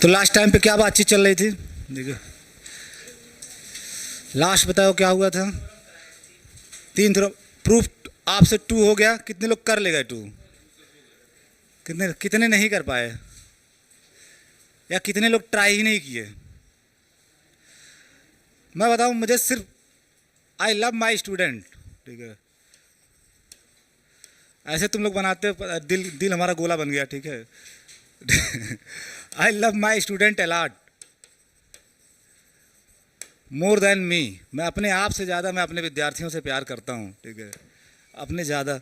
तो last time पे क्या बातचीत चल रही थी? देखिए, लास्ट बताओ क्या हुआ था। तीन थ्रो प्रूफ आपसे टू हो गया, कितने लोग कर ले गए टू? कितने कितने नहीं कर पाए, या कितने लोग ट्राई ही नहीं किए? मैं बताऊं, मुझे सिर्फ आई लव माई स्टूडेंट, ठीक है, ऐसे तुम लोग बनाते हो, दिल दिल हमारा गोला बन गया, ठीक है। आई love my student a lot more than मी। मैं अपने आप से ज़्यादा मैं अपने विद्यार्थियों से प्यार करता हूँ, ठीक है, अपने ज़्यादा।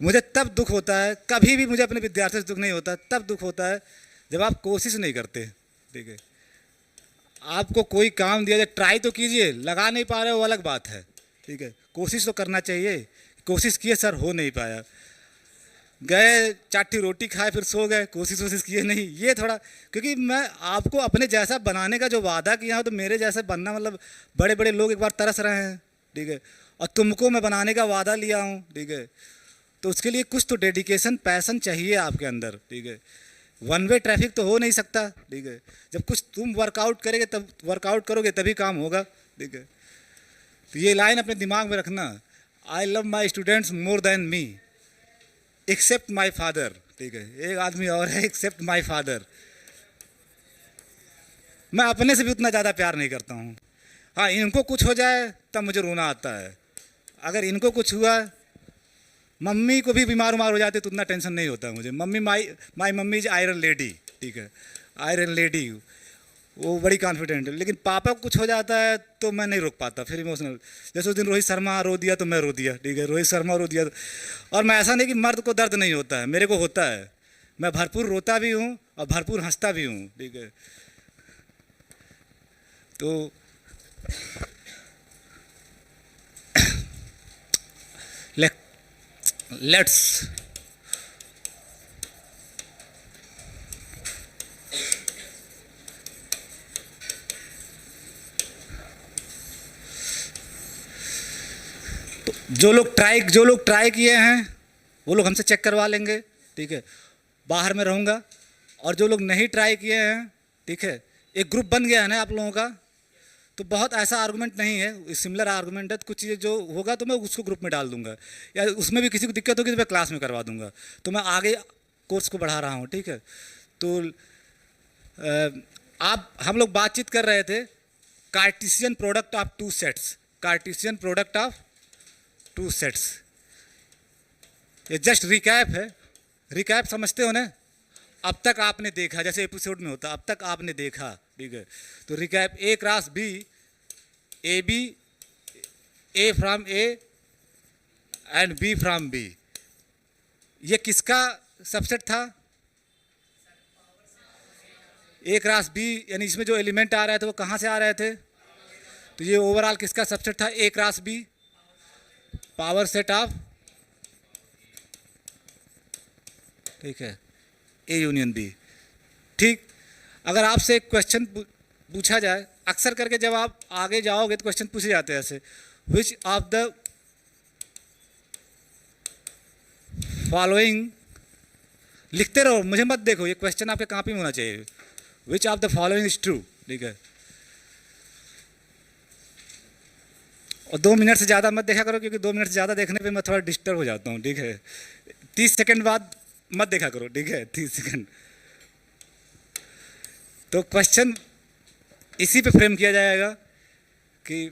मुझे तब दुख होता है, कभी भी मुझे अपने विद्यार्थियों से दुख नहीं होता, तब दुख होता है जब आप कोशिश नहीं करते, ठीक है। आपको कोई काम दिया जाए, ट्राई तो कीजिए, लगा नहीं पा रहे वो अलग बात है, ठीक है, कोशिश तो करना चाहिए। कोशिश किए सर, हो नहीं पाया, गए चाटी रोटी खाए फिर सो गए, कोशिश किए नहीं, ये थोड़ा। क्योंकि मैं आपको अपने जैसा बनाने का जो वादा किया हूँ, तो मेरे जैसा बनना मतलब बड़े बड़े लोग एक बार तरस रहे हैं, ठीक है, और तुमको मैं बनाने का वादा लिया हूँ, ठीक है। तो उसके लिए कुछ तो डेडिकेशन, पैशन चाहिए आपके अंदर, ठीक है। वन वे ट्रैफिक तो हो नहीं सकता, ठीक है। जब कुछ तुम वर्कआउट करेंगे, तब वर्कआउट करोगे तभी काम होगा, ठीक है। तो ये लाइन अपने दिमाग में रखना, I love my students more than me except my father, ठीक है। एक आदमी और है, एक्सेप्ट माई फादर। मैं अपने से भी उतना ज़्यादा प्यार नहीं करता हूँ। हाँ, इनको कुछ हो जाए तब मुझे रोना आता है। अगर इनको कुछ हुआ, मम्मी को भी बीमार उमार हो जाते तो उतना टेंशन नहीं होता मुझे। Mummy my mummy is iron lady, ठीक है, आयरन लेडी, वो बड़ी कॉन्फिडेंट है। लेकिन पापा को कुछ हो जाता है तो मैं नहीं रोक पाता, फिर इमोशनल। जैसे उस दिन रोहित शर्मा रो दिया तो मैं रो दिया, ठीक है, रोहित शर्मा रो दिया। और मैं ऐसा नहीं कि मर्द को दर्द नहीं होता है, मेरे को होता है। मैं भरपूर रोता भी हूँ और भरपूर हंसता भी हूँ, ठीक है। तो लेट्स जो लोग ट्राई किए हैं वो लोग हमसे चेक करवा लेंगे, ठीक है, बाहर में रहूँगा। और जो लोग नहीं ट्राई किए हैं, ठीक है, एक ग्रुप बन गया है ना आप लोगों का, तो बहुत ऐसा आर्गुमेंट नहीं है, सिमिलर आर्गुमेंट है। तो कुछ चीज़ें जो होगा तो मैं उसको ग्रुप में डाल दूंगा, या उसमें भी किसी को दिक्कत होगी तो मैं क्लास में करवा दूंगा। तो मैं आगे कोर्स को बढ़ा रहा हूँ, ठीक है। तो आप हम लोग बातचीत कर रहे थे Cartesian product of two sets, Cartesian product of two sets. ये जस्ट रिकैप है, रिकैप समझते हो ना? अब तक आपने देखा, जैसे एपिसोड में होता, अब तक आपने देखा, ठीक है। तो recap, A cross B, A B, A from A and B from B, ये किसका सबसेट था? ए क्रॉस बी, यानी इसमें जो एलिमेंट आ रहे थे वो कहाँ से आ रहे थे? तो ये ओवरऑल किसका सबसेट था? A cross B, power set of, ठीक है, ए यूनियन बी, ठीक। अगर आपसे एक क्वेश्चन पूछा जाए, अक्सर करके जब आप आगे जाओगे तो क्वेश्चन पूछे जाते हैं ऐसे, विच ऑफ द फॉलोइंग, लिखते रहो, मुझे मत देखो, ये क्वेश्चन आपके कॉपी में होना चाहिए। Which of the following is true, ठीक है। और 2 मिनट से ज़्यादा मत देखा करो, क्योंकि 2 मिनट से ज़्यादा देखने पे मैं थोड़ा डिस्टर्ब हो जाता हूँ, ठीक है। 30 सेकंड बाद मत देखा करो, ठीक है, 30 सेकंड। तो क्वेश्चन इसी पे फ्रेम किया जाएगा कि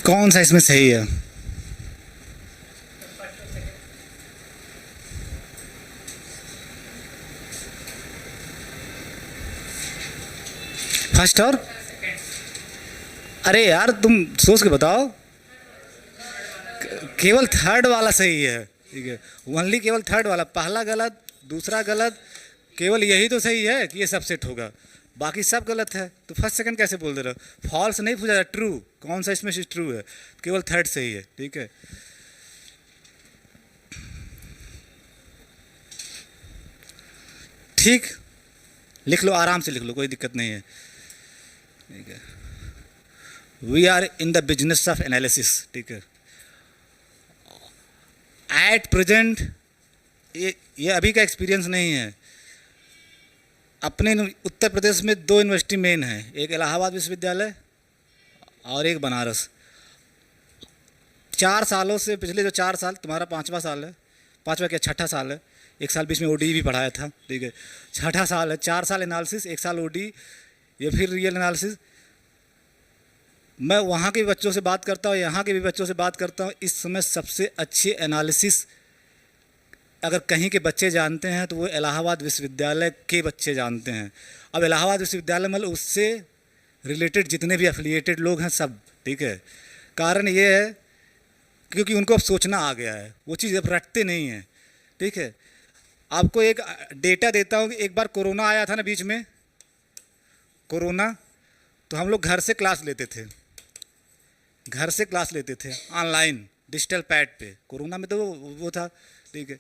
कौन सा इसमें सही है? फर्स्ट और, अरे यार तुम सोच के बताओ। केवल थर्ड वाला सही है, ठीक है, ओनली केवल थर्ड वाला, पहला गलत, दूसरा गलत, केवल यही तो सही है कि ये सब सेट होगा, बाकी सब गलत है। तो फर्स्ट सेकंड कैसे बोल दे रहे हो? फॉल्स नहीं पूछा, ट्रू, कौन सा इसमें ट्रू है? केवल थर्ड सही है, ठीक है। ठीक, लिख लो, आराम से लिख लो, कोई दिक्कत नहीं है, ठीक है। We are in the business of analysis, ठीक है। एट प्रेजेंट ये अभी का एक्सपीरियंस नहीं है। अपने उत्तर प्रदेश में 2 यूनिवर्सिटी मेन है, एक इलाहाबाद विश्वविद्यालय और एक बनारस। 4 सालों से, पिछले जो 4 साल, तुम्हारा 5वां साल है, 5वां क्या 6ठा साल है, 1 साल बीच में ओडी भी पढ़ाया था, ठीक है, 6ठा साल है। 4 साल एनालिसिस, 1 साल ओडी, ये फिर रियल एनालिसिस। मैं वहाँ के भी बच्चों से बात करता हूँ, यहाँ के भी बच्चों से बात करता हूँ। इस समय सबसे अच्छे एनालिसिस अगर कहीं के बच्चे जानते हैं तो वो इलाहाबाद विश्वविद्यालय के बच्चे जानते हैं। अब इलाहाबाद विश्वविद्यालय मतलब उससे रिलेटेड जितने भी एफिलिएटेड लोग हैं सब, ठीक है। कारण ये है क्योंकि उनको अब सोचना आ गया है, वो चीज़ अब रटते नहीं हैं, ठीक है। आपको एक डेटा देता हूँ कि एक बार कोरोना आया था ना बीच में, कोरोना, तो हम लोग घर से क्लास लेते थे, घर से क्लास लेते थे ऑनलाइन डिजिटल पैड पे। कोरोना में तो वो था, ठीक है।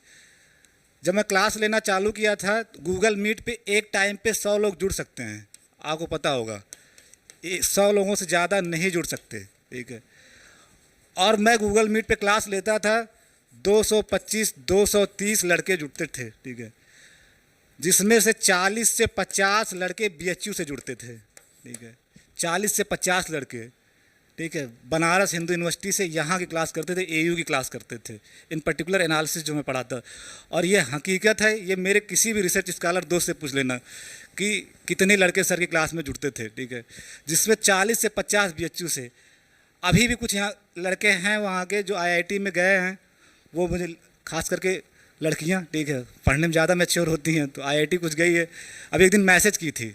जब मैं क्लास लेना चालू किया था, गूगल मीट पे एक टाइम पे 100 लोग जुड़ सकते हैं, आपको पता होगा, 100 लोगों से ज़्यादा नहीं जुड़ सकते, ठीक है। और मैं गूगल मीट पे क्लास लेता था, 225 230 लड़के जुड़ते थे, ठीक है, जिसमें से 40 से 50 लड़के बीएचयू से जुड़ते थे, ठीक है, 40 से 50 लड़के, ठीक है, बनारस हिंदू यूनिवर्सिटी से यहाँ की क्लास करते थे, एयू की क्लास करते थे, इन पर्टिकुलर एनालिसिस जो मैं पढ़ाता। और ये हकीकत है, ये मेरे किसी भी रिसर्च स्कॉलर दोस्त से पूछ लेना कि कितने लड़के सर की क्लास में जुड़ते थे, ठीक है, जिसमें 40 से 50 बीएचयू से। अभी भी कुछ यहाँ लड़के हैं वहाँ के जो आईआईटी में गए हैं, वो मुझे खास करके लड़कियाँ, ठीक है, पढ़ने में ज़्यादा मैच्योर होती हैं, तो आईआईटी कुछ गई है। अभी एक दिन मैसेज की थी,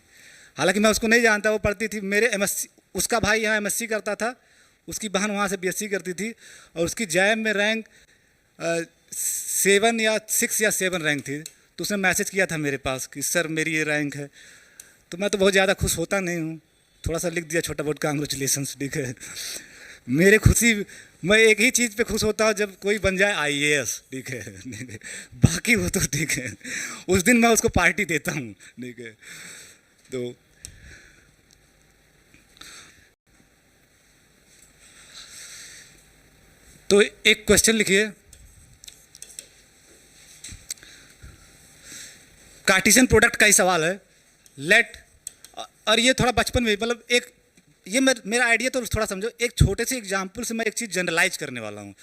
हालांकि मैं उसको नहीं जानता, वो पढ़ती थी मेरे एमएससी, उसका भाई यहाँ एमएससी करता था, उसकी बहन वहाँ से बीएससी करती थी, और उसकी जैम में रैंक 7 या 6 या 7 रैंक थी। तो उसने मैसेज किया था मेरे पास कि सर मेरी ये रैंक है। तो मैं तो बहुत ज़्यादा खुश होता नहीं हूँ, थोड़ा सा लिख दिया छोटा बहुत कांग्रेचुलेसन्स, ठीक है। मेरे खुशी, मैं एक ही चीज़ पे खुश होता हूँ, जब कोई बन जाए आईएएस, ठीक है, बाकी वो तो ठीक है, उस दिन मैं उसको पार्टी देता हूँ, ठीक है। तो एक क्वेश्चन लिखिए, कार्टेशियन प्रोडक्ट का ही सवाल है, लेट, और ये थोड़ा बचपन में, मतलब एक ये मेरा आइडिया तो थोड़ा समझो, एक छोटे से एग्जाम्पल से मैं एक चीज़ जनरलाइज करने वाला हूँ।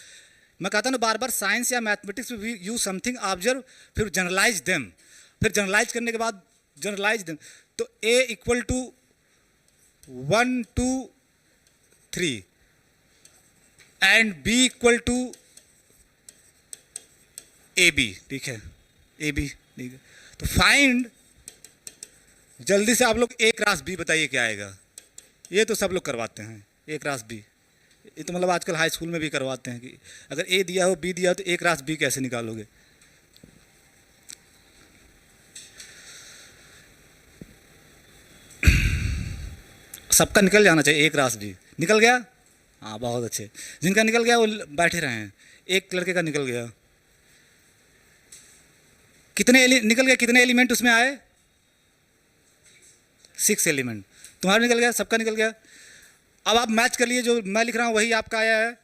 मैं कहता हूँ ना बार बार, साइंस या मैथमेटिक्स में वी यूज समथिंग, ऑब्जर्व, फिर जनरलाइज देम, फिर जनरलाइज करने के बाद जनरलाइज देम। तो A equal to 1 2 3 and B equal to A B, ठीक है, ए बी, ठीक है। तो फाइंड, जल्दी से आप लोग ए क्रॉस बी बताइए क्या आएगा। ये तो सब लोग करवाते हैं, ए क्रॉस बी, ये तो मतलब आजकल हाई स्कूल में भी करवाते हैं कि अगर ए दिया हो बी दिया हो तो ए क्रॉस बी कैसे निकालोगे। सबका निकल जाना चाहिए, ए क्रॉस बी निकल गया, हाँ बहुत अच्छे। जिनका निकल गया वो बैठे रहे हैं, एक लड़के का निकल गया। कितने निकल गया, कितने एलिमेंट उसमें आए? 6 एलिमेंट। तुम्हारा निकल गया, सबका निकल गया। अब आप मैच कर लिए, जो मैं लिख रहा हूँ वही आपका आया है।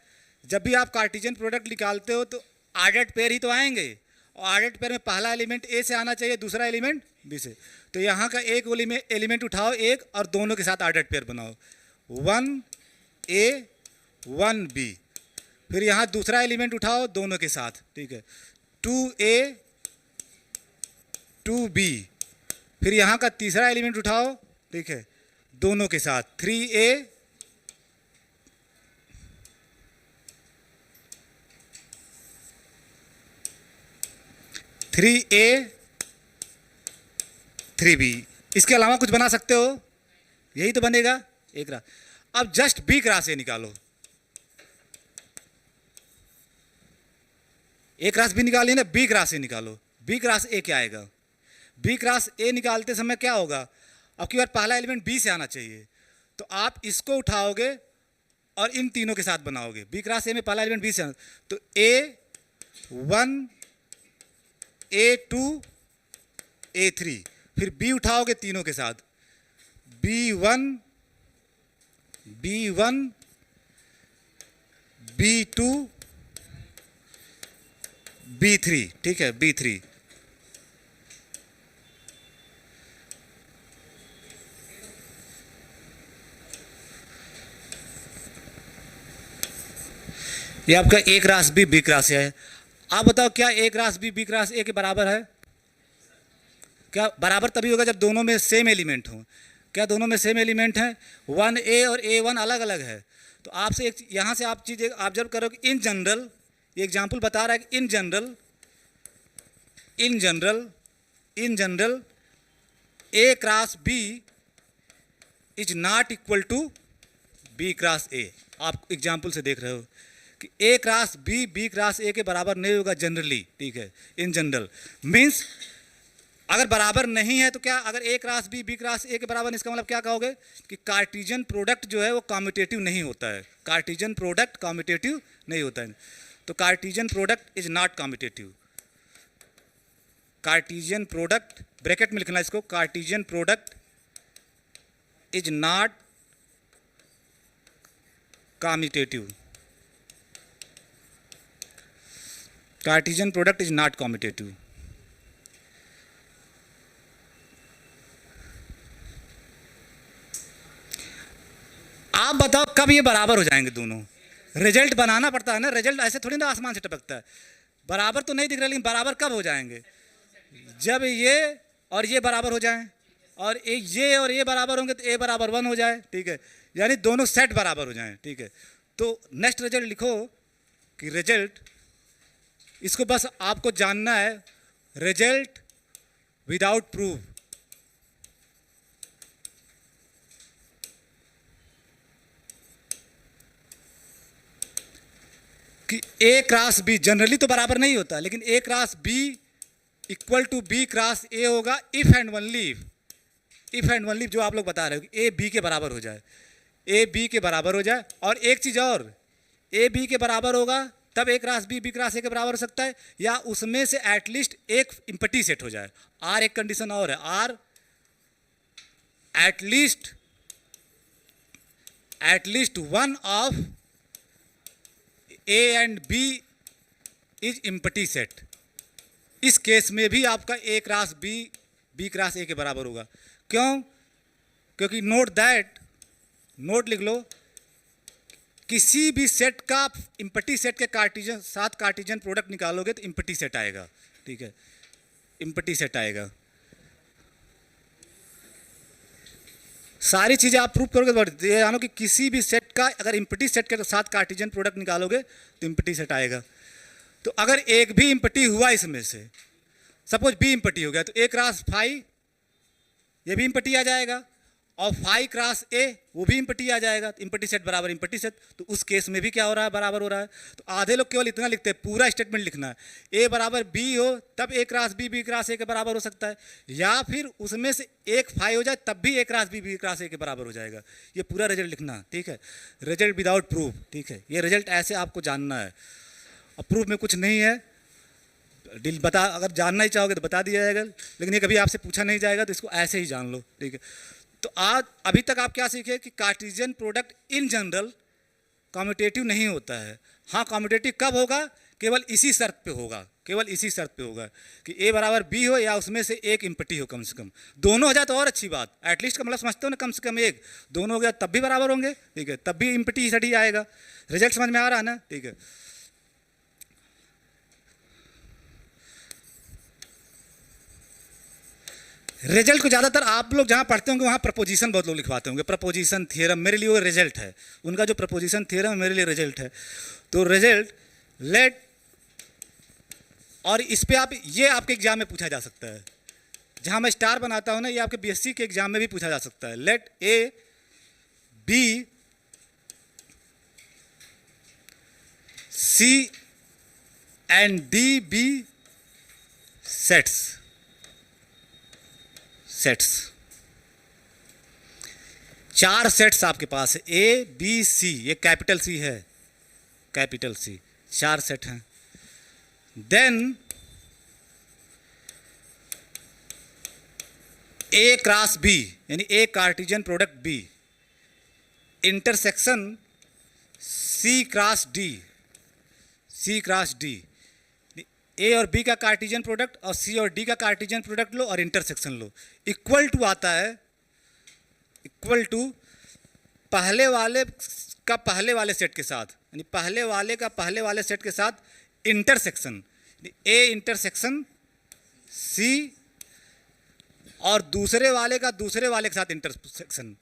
जब भी आप कार्टेशियन प्रोडक्ट निकालते हो तो ऑर्डर्ड पेयर ही तो आएंगे, और ऑर्डर्ड पेयर में पहला एलिमेंट ए से आना चाहिए, दूसरा एलिमेंट बी से। तो यहाँ का एक एलिमेंट उठाओ एक, और दोनों के साथ ऑर्डर्ड पेयर बनाओ, 1 ए 1 बी। फिर यहाँ दूसरा एलिमेंट उठाओ दोनों के साथ, ठीक है, 2 ए 2 बी। फिर यहाँ का तीसरा एलिमेंट उठाओ, ठीक है, दोनों के साथ 3 ए 3 ए 3 बी। इसके अलावा कुछ बना सकते हो? यही तो बनेगा ए क्रॉस। अब जस्ट बी क्रॉस ए निकालो, ए क्रॉस बी निकालिए ना, बी क्रॉस ए निकालो। बी क्रॉस ए क्या आएगा? बी क्रॉस ए निकालते समय क्या होगा? अब की बार पहला एलिमेंट बी से आना चाहिए, तो आप इसको उठाओगे और इन तीनों के साथ बनाओगे। बी क्रॉस ए में पहला एलिमेंट बी से आना, तो A1 A2 A3, फिर बी उठाओगे तीनों के साथ, B1 B1 B2 B3, ठीक है, B3। ये आपका ए cross B B cross A है। आप बताओ क्या ए क्रॉस बी क्रॉस ए के बराबर है? क्या बराबर तभी होगा जब दोनों में सेम एलिमेंट हो। क्या दोनों में सेम एलिमेंट हैं? 1A और A1 अलग अलग है। तो आपसे एक यहाँ से आप चीज़ ऑब्जर्व करो कि इन जनरल, ये एग्जाम्पल बता रहा है कि in general A cross B is not equal to B cross A. आप एग्जाम्पल से देख रहे हो कि ए क्रॉस बी क्रॉस ए के बराबर नहीं होगा जनरली, ठीक है। इन जनरल मीन्स अगर बराबर नहीं है तो क्या, अगर ए क्रॉस बी क्रॉस ए के बराबर नहीं, इसका मतलब क्या कहोगे कि कार्टेशियन प्रोडक्ट जो है वो कम्यूटेटिव नहीं होता है। कार्टेशियन प्रोडक्ट कम्यूटेटिव नहीं होता है, तो Cartesian product is not commutative. Cartesian product bracket में लिखना इसको, Cartesian product is not commutative. Cartesian product is not commutative. आप बताओ कब ये बराबर हो जाएंगे दोनों? रिजल्ट बनाना पड़ता है ना, रिजल्ट ऐसे थोड़ी ना आसमान से टपकता है। बराबर तो नहीं दिख रहा, लेकिन बराबर कब हो जाएंगे? जब ये और ये बराबर हो जाएं, और ये और ये बराबर होंगे तो A बराबर 1 हो जाए, ठीक है, यानी दोनों सेट बराबर हो जाएं, ठीक है। तो नेक्स्ट रिजल्ट लिखो कि रिजल्ट, इसको बस आपको जानना है, रिजल्ट विदाउट प्रूफ। कि ए क्रॉस बी जनरली तो बराबर नहीं होता, लेकिन A cross B equal to B cross A होगा इफ एंड ओनली जो आप लोग बता रहे हो कि ए बी के बराबर हो जाए, ए बी के बराबर हो जाए। और एक चीज़ और, ए बी के बराबर होगा तब ए क्रॉस बी क्रॉस ए के बराबर हो सकता है, या उसमें से एटलीस्ट एक इम्पटी सेट हो जाए। आर एक कंडीशन और है, or at least one of A and B is empty set. इस केस में भी आपका ए क्रॉस बी क्रॉस ए के बराबर होगा। क्यों? क्योंकि नोट लिख लो, किसी भी सेट का इम्पटी सेट के कार्टेशियन प्रोडक्ट निकालोगे तो इम्पटी सेट आएगा, ठीक है, इम्पटी सेट आएगा। सारी चीज़ें आप प्रूव करोगे तो ये जानो कि किसी भी सेट का अगर इम्पटी सेट के साथ कार्टेशियन प्रोडक्ट निकालोगे तो इम्पटी सेट आएगा। तो अगर एक भी इम्पटी हुआ इसमें से, सपोज बी इम्पटी हो गया, तो ए क्रॉस फाई ये भी इम्पटी आ जाएगा, और फाई क्रॉस ए वो भी इम्पटी आ जाएगा। तो इम्पटी सेट बराबर इम्पटी सेट, तो उस केस में भी क्या हो रहा है? बराबर हो रहा है। तो आधे लोग केवल इतना लिखते हैं, पूरा स्टेटमेंट लिखना है, ए बराबर बी हो तब ए क्रॉस बी क्रॉस ए के बराबर हो सकता है, या फिर उसमें से एक फाई हो जाए तब भी ए क्रॉस बी क्रॉस ए के बराबर हो जाएगा। ये पूरा रिजल्ट लिखना, ठीक है, रिजल्ट विदाउट प्रूफ, ठीक है। ये रिजल्ट ऐसे आपको जानना है। अब प्रूफ में कुछ नहीं है, डील बता, अगर जानना ही चाहोगे तो बता दिया जाएगा, लेकिन ये कभी आपसे पूछा नहीं जाएगा, तो इसको ऐसे ही जान लो, ठीक है। तो आज अभी तक आप क्या सीखे कि Cartesian product in general commutative नहीं होता है। हाँ, कम्यूटेटिव कब होगा? केवल इसी शर्त पे होगा, केवल इसी शर्त पे होगा कि ए बराबर बी हो या उसमें से एक इम्पटी हो, कम से कम दोनों हो जाए तो और अच्छी बात, एटलीस्ट का मतलब समझते हो ना, कम से कम एक, दोनों हो गया तब भी बराबर होंगे, ठीक है, तब भी इम्पटी सेट ही आएगा। रिजल्ट समझ में आ रहा है ना, ठीक है। रिजल्ट को ज़्यादातर आप लोग जहाँ पढ़ते होंगे वहाँ प्रपोजिशन बहुत लोग लिखवाते होंगे, प्रपोजिशन थ्योरम, मेरे लिए वो रिजल्ट है, उनका जो प्रपोजिशन थ्योरम है मेरे लिए रिजल्ट है। तो रिजल्ट लेट, और इस पे आप, ये आपके एग्जाम में पूछा जा सकता है, जहाँ मैं स्टार बनाता हूँ ना, ये आपके बीएससी के एग्जाम में भी पूछा जा सकता है। Let A B, C and D be sets. चार सेट्स आपके पास है, ए बी सी, ये कैपिटल सी है, कैपिटल सी, चार सेट हैं। देन ए क्रॉस बी, यानी A Cartesian product B, intersection C cross D, C cross D, A और बी का कार्टेशियन प्रोडक्ट और सी और डी का कार्टेशियन प्रोडक्ट लो और इंटरसेक्शन लो, इक्वल टू आता है, इक्वल टू पहले वाले का पहले वाले सेट के साथ, यानी पहले वाले का पहले वाले सेट के साथ इंटरसेक्शन, ए इंटरसेक्शन सी और दूसरे वाले का दूसरे वाले के साथ इंटरसेक्शन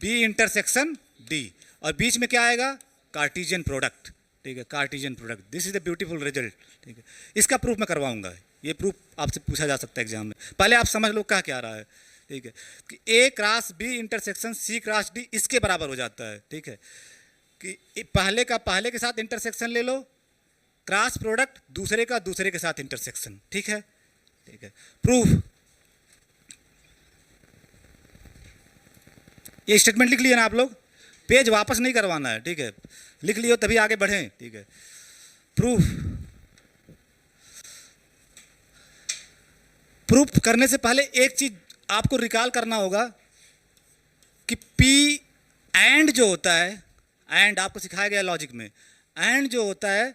बी इंटरसेक्शन डी, और बीच में क्या आएगा, कार्टेशियन प्रोडक्ट। ठीक है, Cartesian product, this is the beautiful result. ठीक है, इसका प्रूफ मैं करवाऊंगा, ये प्रूफ आपसे पूछा जा सकता है एग्जाम में, पहले आप समझ लो क्या रहा है। ठीक है, कि A cross B intersection C cross D इसके बराबर हो जाता है। ठीक है, कि पहले का पहले के साथ इंटरसेक्शन ले लो, क्रॉस प्रोडक्ट दूसरे का दूसरे के साथ इंटरसेक्शन। ठीक है, ठीक है, प्रूफ, ये स्टेटमेंट लिख लिया ना आप लोग, पेज वापस नहीं करवाना है। ठीक है, लिख लियो तभी आगे बढ़ें। ठीक है, प्रूफ करने से पहले एक चीज आपको रिकॉल करना होगा कि पी एंड जो होता है, एंड आपको सिखाया गया लॉजिक में, एंड जो होता है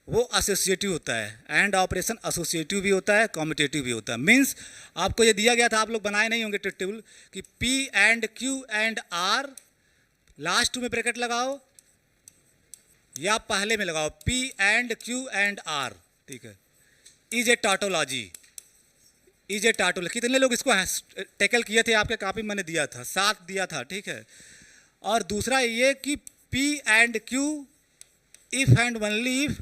वो एसोसिएटिव होता है, एंड ऑपरेशन एसोसिएटिव भी होता है, कॉम्यूटेटिव भी होता है। मींस आपको ये दिया गया था, आप लोग बनाए नहीं होंगे टेबल, कि P and Q and R, last में ब्रैकेट लगाओ या पहले में लगाओ, P and Q and R. ठीक है, is a tautology, is a tautology. कितने लोग इसको टैकल किए थे, आपके कॉपी मैंने दिया था, 7 दिया था। ठीक है, और दूसरा ये कि P and Q, if and only if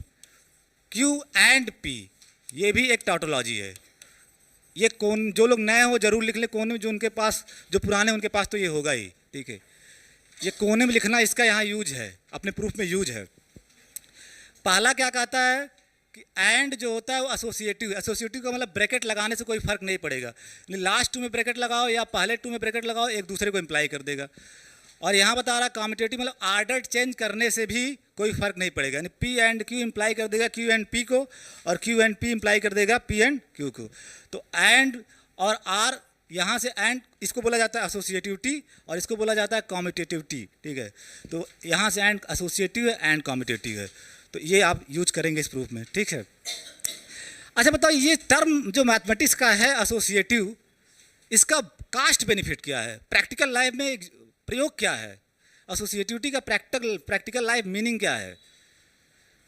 Q and P, ये भी एक टॉटोलॉजी है। ये कौन, जो लोग नए हो जरूर लिख ले कोने में, जो उनके पास, जो पुराने उनके पास तो ये होगा ही। ठीक है, ये कोने में लिखना इसका यहाँ यूज है, अपने प्रूफ में यूज है। पहला क्या कहता है कि एंड जो होता है वो एसोसिएटिव, एसोसिएटिव का मतलब ब्रैकेट लगाने से कोई फर्क नहीं पड़ेगा, लास्ट 2 में ब्रैकेट लगाओ या पहले 2 में ब्रैकेट लगाओ, एक दूसरे को इम्प्लाई कर देगा। और यहाँ बता रहा कॉम्यूटेटिव मतलब आर्डर चेंज करने से भी कोई फर्क नहीं पड़ेगा, यानी पी एंड क्यू इम्प्लाई कर देगा क्यू एंड पी को, और क्यू एंड पी इम्प्लाई कर देगा पी एंड क्यू को। तो एंड और आर, यहाँ से एंड, इसको बोला जाता है एसोसिएटिविटी और इसको बोला जाता है कॉम्यूटेटिविटी। ठीक है, तो यहाँ से एंड एसोसिएटिव है, एंड कॉम्यूटेटिव है, तो ये आप यूज करेंगे इस प्रूफ में। ठीक है, अच्छा बताओ, ये टर्म जो मैथमेटिक्स का है एसोसिएटिव, इसका कास्ट बेनिफिट क्या है, प्रैक्टिकल लाइफ में प्रयोग क्या है, एसोसिएटिविटी का प्रैक्टिकल लाइफ मीनिंग क्या है?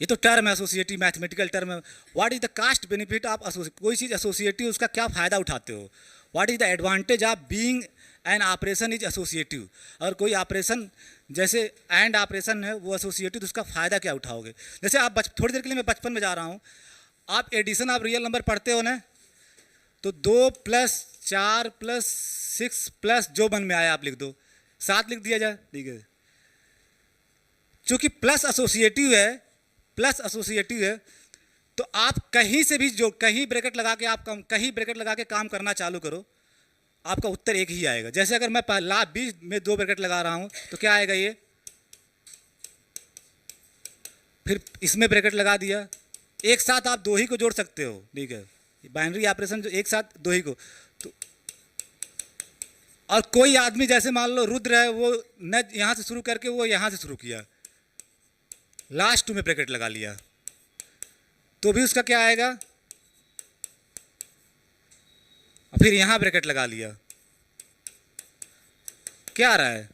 ये तो टर्म है, एसोसिएटिव मैथमेटिकल टर्म है। What is the cost benefit of कोई चीज़ एसोसिएटिव, उसका क्या फ़ायदा उठाते हो? What is the advantage of being an operation is associative? और कोई ऑपरेशन जैसे एंड ऑपरेशन है वो एसोसिएटिव, तो उसका फ़ायदा क्या उठाओगे? जैसे आप थोड़ी देर के लिए मैं बचपन में जा रहा हूँ, आप एडिशन ऑफ रियल नंबर पढ़ते हो ना, तो 2 + 4 + 6 प्लस जो मन में आया आप लिख दो, 7 लिख दिया जाए। ठीक है, चूँकि प्लस एसोसिएटिव है, प्लस एसोसिएटिव है, तो आप कहीं से भी जो कहीं ब्रैकेट लगा के आप कहीं ब्रैकेट लगा के काम करना चालू करो, आपका उत्तर एक ही आएगा। जैसे अगर मैं बीच में 2 ब्रैकेट लगा रहा हूं तो क्या आएगा, ये फिर इसमें ब्रैकेट लगा दिया, एक साथ आप 2 ही को जोड़ सकते हो। ठीक है, बाइनरी ऑपरेशन जो एक साथ 2 ही को, तो और कोई आदमी जैसे मान लो रुद्र है, वो न यहां से शुरू करके वो यहां से शुरू किया, लास्ट 2 में ब्रैकेट लगा लिया, तो भी उसका क्या आएगा, फिर यहां ब्रैकेट लगा लिया, क्या आ रहा है?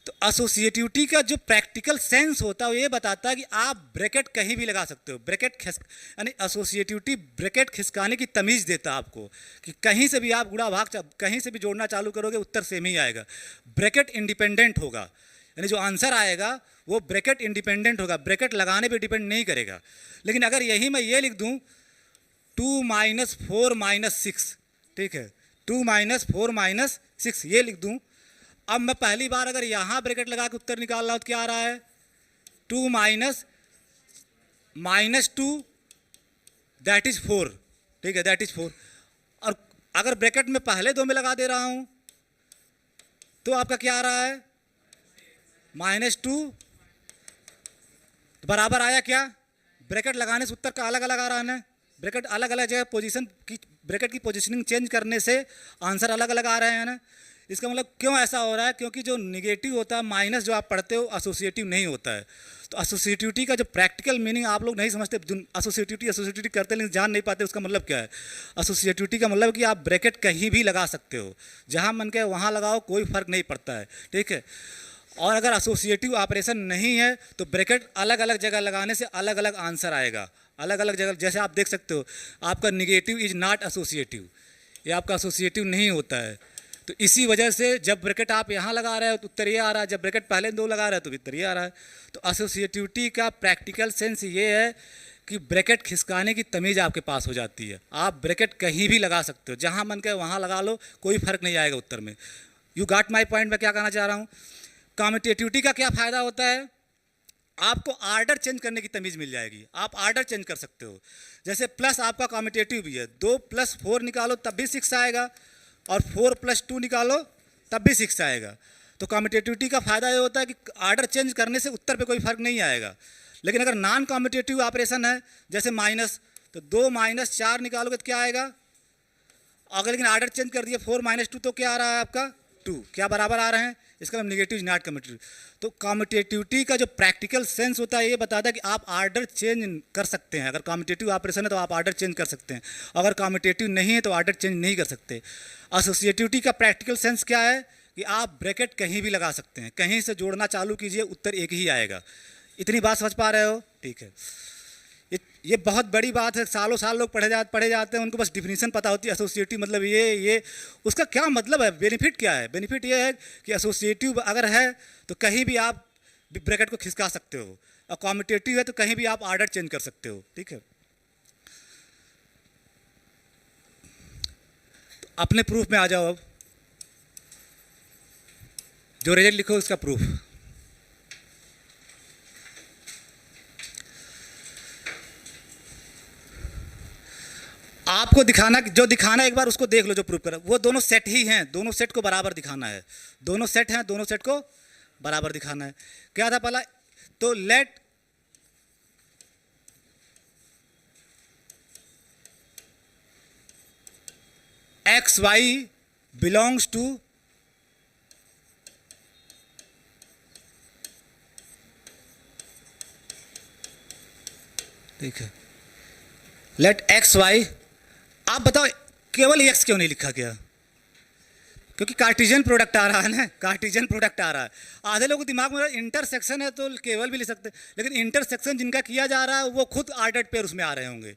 तो एसोसिएटिविटी का जो प्रैक्टिकल सेंस होता है वो ये बताता है कि आप ब्रैकेट कहीं भी लगा सकते हो। ब्रैकेट यानी एसोसिएटिविटी ब्रैकेट खिसकाने की तमीज़ देता है आपको, कि कहीं से भी आप गुणा भाग कहीं से भी जोड़ना चालू करोगे, उत्तर सेम ही आएगा। ब्रैकेट इंडिपेंडेंट होगा, यानी जो आंसर आएगा वो ब्रैकेट इंडिपेंडेंट होगा, ब्रैकेट लगाने पे डिपेंड नहीं करेगा। लेकिन अगर यही मैं ये लिख दूं 2 - 4 - 6, ठीक है, 2 - 4 - 6 ये लिख दूं, अब मैं पहली बार अगर यहाँ ब्रैकेट लगा के उत्तर निकाल रहा हूँ तो क्या आ रहा है, 2 माइनस 2 दैट इज 4, ठीक है, दैट इज 4। और अगर ब्रैकेट में पहले दो में लगा दे रहा हूँ तो आपका क्या आ रहा है, -2 बराबर आया क्या, ब्रैकेट लगाने से उत्तर का अलग अलग आ रहा है ना, ब्रैकेट अलग अलग जगह पोजीशन की, ब्रैकेट की पोजीशनिंग चेंज करने से आंसर अलग अलग आ रहे हैं ना। इसका मतलब क्यों ऐसा हो रहा है, क्योंकि जो निगेटिव होता है माइनस जो आप पढ़ते हो एसोसिएटिव नहीं होता है। तो एसोसिएटिविटी का जो प्रैक्टिकल मीनिंग आप लोग नहीं समझते, एसोसिएटिविटी करते लेकिन जान नहीं पाते उसका मतलब क्या है। एसोसिएटिविटी का मतलब कि आप ब्रैकेट कहीं भी लगा सकते हो, जहाँ मन के वहाँ लगाओ, कोई फर्क नहीं पड़ता है, ठीक है। और अगर एसोसिएटिव ऑपरेशन नहीं है तो ब्रैकेट अलग अलग जगह लगाने से अलग अलग आंसर आएगा, अलग अलग जगह। जैसे आप देख सकते हो आपका निगेटिव इज नॉट एसोसिएटिव, ये आपका एसोसिएटिव नहीं होता है। तो इसी वजह से जब ब्रैकेट आप यहाँ लगा रहे हो तो उत्तर ये आ रहा है, जब ब्रैकेट पहले दो लगा रहे हो तो उत्तर ये आ रहा है। तो एसोसिएटिविटी का प्रैक्टिकल सेंस ये है कि ब्रैकेट खिसकाने की तमीज़ आपके पास हो जाती है। आप ब्रैकेट कहीं भी लगा सकते हो, जहाँ मन के वहाँ लगा लो, कोई फर्क नहीं आएगा उत्तर में। यू गॉट माई पॉइंट, मैं क्या कहना चाह रहा हूँ। कम्यूटेटिविटी का क्या फ़ायदा होता है, आपको आर्डर चेंज करने की तमीज़ मिल जाएगी, आप आर्डर चेंज कर सकते हो। जैसे प्लस आपका कम्यूटेटिव भी है, 2 + 4 निकालो तब भी 6 आएगा, और 4 + 2 निकालो तब भी 6 आएगा। तो कम्यूटेटिविटी का फ़ायदा ये होता है कि आर्डर चेंज करने से उत्तर पे कोई फर्क नहीं आएगा। लेकिन अगर नॉन कम्यूटेटिव ऑपरेशन है जैसे माइनस, तो 2 - 4 निकालोगे तो क्या आएगा, अगर लेकिन आर्डर चेंज कर दिया 4 - 2 तो क्या आ रहा है आपका 2, क्या बराबर आ रहे हैं, इसका मतलब निगेटिव इज नॉट कम्यूटेटिव। तो कम्यूटेटिविटी का जो प्रैक्टिकल सेंस होता है ये बताता है कि आप आर्डर चेंज कर सकते हैं। अगर कम्यूटेटिव ऑपरेशन है तो आप आर्डर चेंज कर सकते हैं, अगर कम्यूटेटिव नहीं है तो आर्डर चेंज नहीं कर सकते। एसोसिएटिविटी का प्रैक्टिकल सेंस क्या है कि आप ब्रैकेट कहीं भी लगा सकते हैं, कहीं से जोड़ना चालू कीजिए उत्तर एक ही आएगा। इतनी बात समझ पा रहे हो, ठीक है। ये बहुत बड़ी बात है, सालों साल लोग पढ़े जाते हैं, उनको बस डिफिनीशन पता होती है एसोसिएटिव मतलब ये उसका क्या मतलब है, बेनिफिट क्या है। बेनिफिट ये है कि एसोसिएटिव अगर है तो कहीं भी आप ब्रैकेट को खिसका सकते हो, और कम्यूटेटिव है तो कहीं भी आप आर्डर चेंज कर सकते हो, ठीक है। तो अपने प्रूफ में आ जाओ। अब जो रिजल्ट लिखो उसका प्रूफ। आपको दिखाना एक बार उसको देख लो जो प्रूफ करा, वो दोनों सेट ही हैं, दोनों सेट को बराबर दिखाना है, दोनों सेट हैं, दोनों सेट को बराबर दिखाना है। क्या था पहला, तो लेट XY बिलोंग्स टू ठीक है, लेट XY। आप बताओ केवल x क्यों नहीं लिखा गया, क्योंकि कार्टेशियन प्रोडक्ट आ रहा है ना, कार्टेशियन प्रोडक्ट आ रहा है। आधे लोगों के दिमाग में इंटरसेक्शन है तो केवल भी लिख सकते हैं, लेकिन इंटरसेक्शन जिनका किया जा रहा है वो खुद ऑर्डर्ड पेयर उसमें आ रहे होंगे,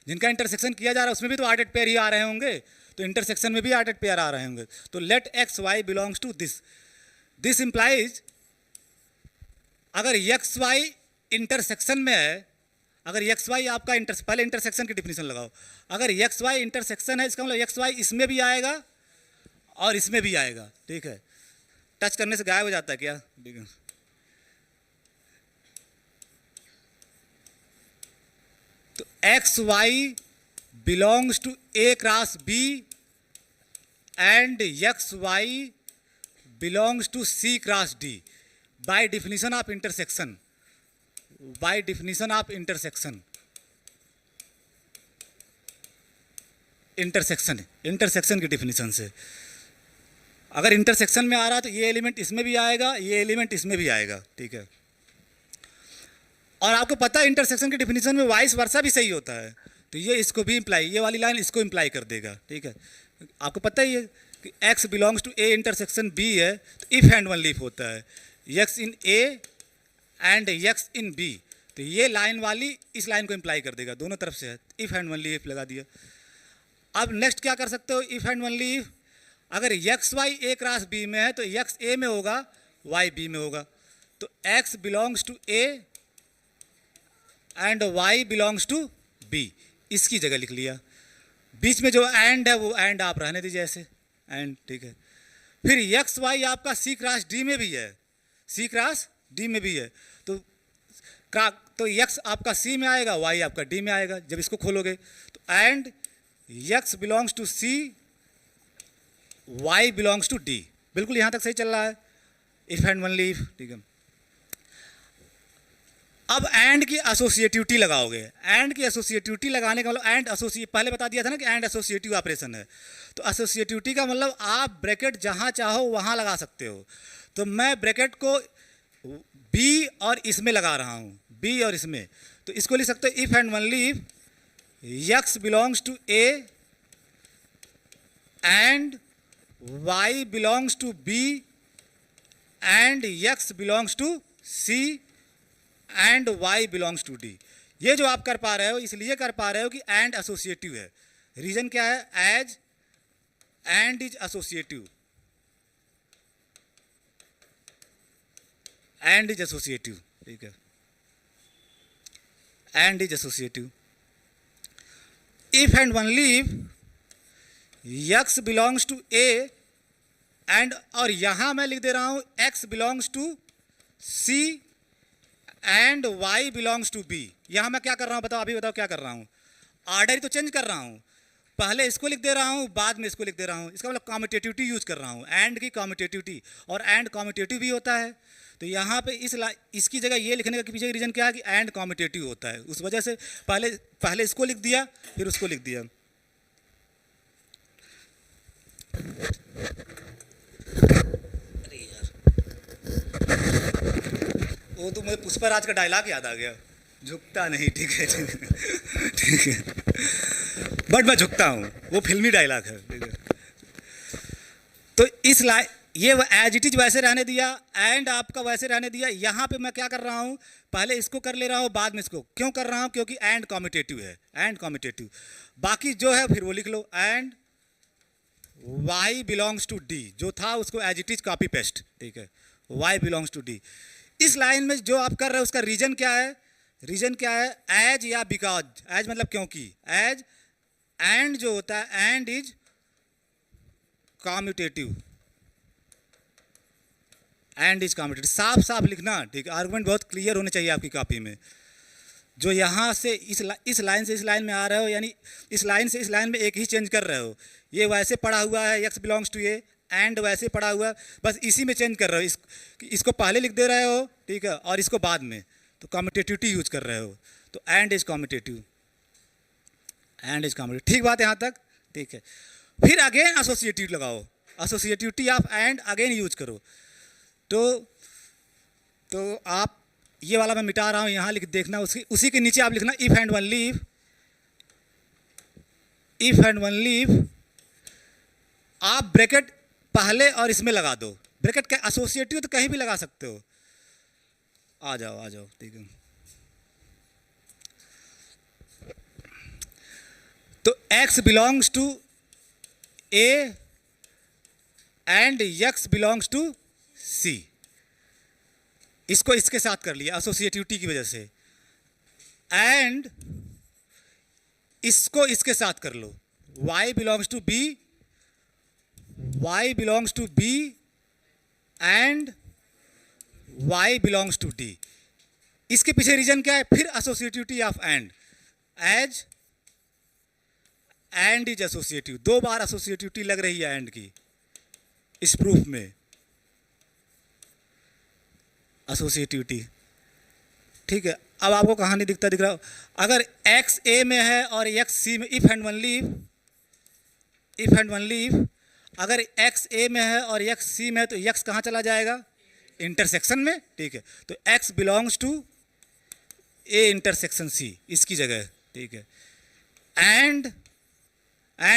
जिनका इंटरसेक्शन किया जा रहा है उसमें भी तो ऑर्डर्ड पेयर ही आ रहे होंगे, तो इंटरसेक्शन में भी ऑर्डर्ड पेयर आ रहे होंगे। तो let XY belongs to this implies, अगर XY इंटरसेक्शन में है, अगर XY आपका पहले इंटरसेक्शन की डिफिनीशन लगाओ, अगर XY इंटरसेक्शन है इसका मतलब XY इसमें भी आएगा और इसमें भी आएगा, ठीक है। टच करने से गायब हो जाता है क्या, तो XY belongs to A cross B and XY belongs to C cross D by definition of intersection, by definition of intersection की डिफिनीशन से। अगर इंटरसेक्शन में आ रहा है तो ये एलिमेंट इसमें भी आएगा, ये एलिमेंट इसमें भी आएगा, ठीक है। और आपको पता है इंटरसेक्शन की डिफिनीशन में वाइस वर्सा भी सही होता है, तो ये इसको भी इंप्लाई, ये वाली लाइन इसको इंप्लाई कर देगा, ठीक है। आपको पता ही है कि X belongs to A intersection B है तो इफ एंड ओनली इफ होता है, X in A and X in B, तो ये लाइन वाली इस लाइन को इंप्लाई कर देगा, दोनों तरफ से है, इफ एंड ओनली इफ लगा दिया। अब नेक्स्ट क्या कर सकते हो, इफ एंड ओनली इफ, अगर XY A क्रॉस B में है तो X A में होगा, Y B में होगा, तो X belongs to A and Y belongs to B, इसकी जगह लिख लिया। बीच में जो एंड है वो एंड आप रहने दीजिए ऐसे, एंड, ठीक है। फिर एक्स वाई आपका सी क्रॉस डी में भी है, सी क्रॉस डी में भी है, तो तो एक्स आपका सी में आएगा, वाई आपका डी में आएगा जब इसको खोलोगे। तो and X belongs to C, Y belongs to D. बिल्कुल यहाँ तक सही चल रहा है, इफ एंड ओनली इफ, ठीक है। अब एंड की एसोसिएटिविटी लगाओगे। एंड की एसोसिएटिविटी लगाने का मतलब एंड एसोसिएट, पहले बता दिया था ना कि एंड एसोसिएटिव ऑपरेशन है। तो एसोसिएटिविटी का मतलब आप ब्रैकेट जहाँ चाहो वहाँ लगा सकते हो। तो मैं ब्रैकेट को बी और इसमें लगा रहा हूँ, बी और इसमें, तो इसको लिख सकते हो if and only if X belongs to A and Y belongs to B and X belongs to C and Y belongs to D. ये जो आप कर पा रहे हो इसलिए कर पा रहे हो कि एंड एसोसिएटिव है। रीजन क्या है? As and is associative, and is associative, ठीक है, and is associative. If and only if X belongs to A and, और यहां मैं लिख दे रहा हूं X belongs to C and Y belongs to B. यहां मैं क्या कर रहा हूं बताओ, अभी बताओ क्या कर रहा हूं? ऑर्डर ही तो चेंज कर रहा हूं, पहले इसको लिख दे रहा हूं बाद में इसको लिख दे रहा हूं। इसका मतलब कॉम्यूटेटिविटी यूज कर रहा हूं, एंड की कॉम्यूटेटिविटी, और एंड कॉम्यूटेटिव भी होता है। तो यहाँ पे इसकी जगह ये लिखने का पीछे रीजन क्या है कि एंड कॉम्यूटेटिव होता है, उस वजह से पहले इसको लिख दिया फिर उसको लिख दिया। वो तो मुझे पुष्पराज का डायलॉग याद आ गया, झुकता नहीं, ठीक है ठीक है, बट मैं झुकता हूँ, वो फिल्मी डायलॉग है, ठीक है। तो इस ये एज इट इज वैसे रहने दिया, एंड आपका वैसे रहने दिया। यहाँ पे मैं क्या कर रहा हूँ, पहले इसको कर ले रहा हूँ बाद में इसको। क्यों कर रहा हूँ? क्योंकि एंड कॉम्यूटेटिव है, एंड कॉम्यूटेटिव। बाकी जो है फिर वो लिख लो, and Y belongs to D, जो था उसको as it is copy paste, ठीक है, वाई बिलोंग्स टू डी। इस लाइन में जो आप कर रहे हो उसका रीजन क्या है? रीजन क्या है? एज या बिकॉज। एज मतलब क्योंकि, एज एंड जो होता है and is commutative, and is commutative. साफ साफ लिखना, ठीक है, आर्गुमेंट बहुत क्लियर होने चाहिए आपकी कॉपी में। जो यहाँ से इस लाइन से इस लाइन में आ रहे हो, यानी इस लाइन से इस लाइन में एक ही चेंज कर रहे हो। ये वैसे पड़ा हुआ है X belongs to A, and वैसे पड़ा हुआ है, बस इसी में चेंज कर रहे हो। इसको पहले लिख दे रहे हो, ठीक है, और इसको बाद में, तो कॉम्यूटेटिविटी यूज कर रहे हो। तो and is commutative, and is commutative, ठीक बात यहाँ तक, ठीक है। फिर अगेन एसोसिएटिव लगाओ, associativity of and again use करो। तो आप ये वाला मैं मिटा रहा हूँ, यहाँ लिख देखना, उसी के नीचे आप लिखना if and only if, if and only if आप ब्रैकेट पहले और इसमें लगा दो। ब्रैकेट का एसोसिएटिव तो कहीं भी लगा सकते हो। आ जाओ, ठीक है। तो x belongs to A and x belongs to c, इसको इसके साथ कर लिया एसोसिएटिविटी की वजह से। एंड इसको इसके साथ कर लो, y belongs to b, y belongs to b and y belongs to d। इसके पीछे रीजन क्या है? फिर associativity of and, as and is associative. 2 बार एसोसिएटिविटी लग रही है एंड की इस प्रूफ में, एसोसिएटिविटी, ठीक है। अब आपको कहानी दिख रहा हो, अगर x a में है और x c में, इफ एंड ओनली इफ अगर x a में है और x c में है, तो x कहाँ चला जाएगा? इंटरसेक्शन में, ठीक है। तो x belongs to a intersection c, इसकी जगह, ठीक है। एंड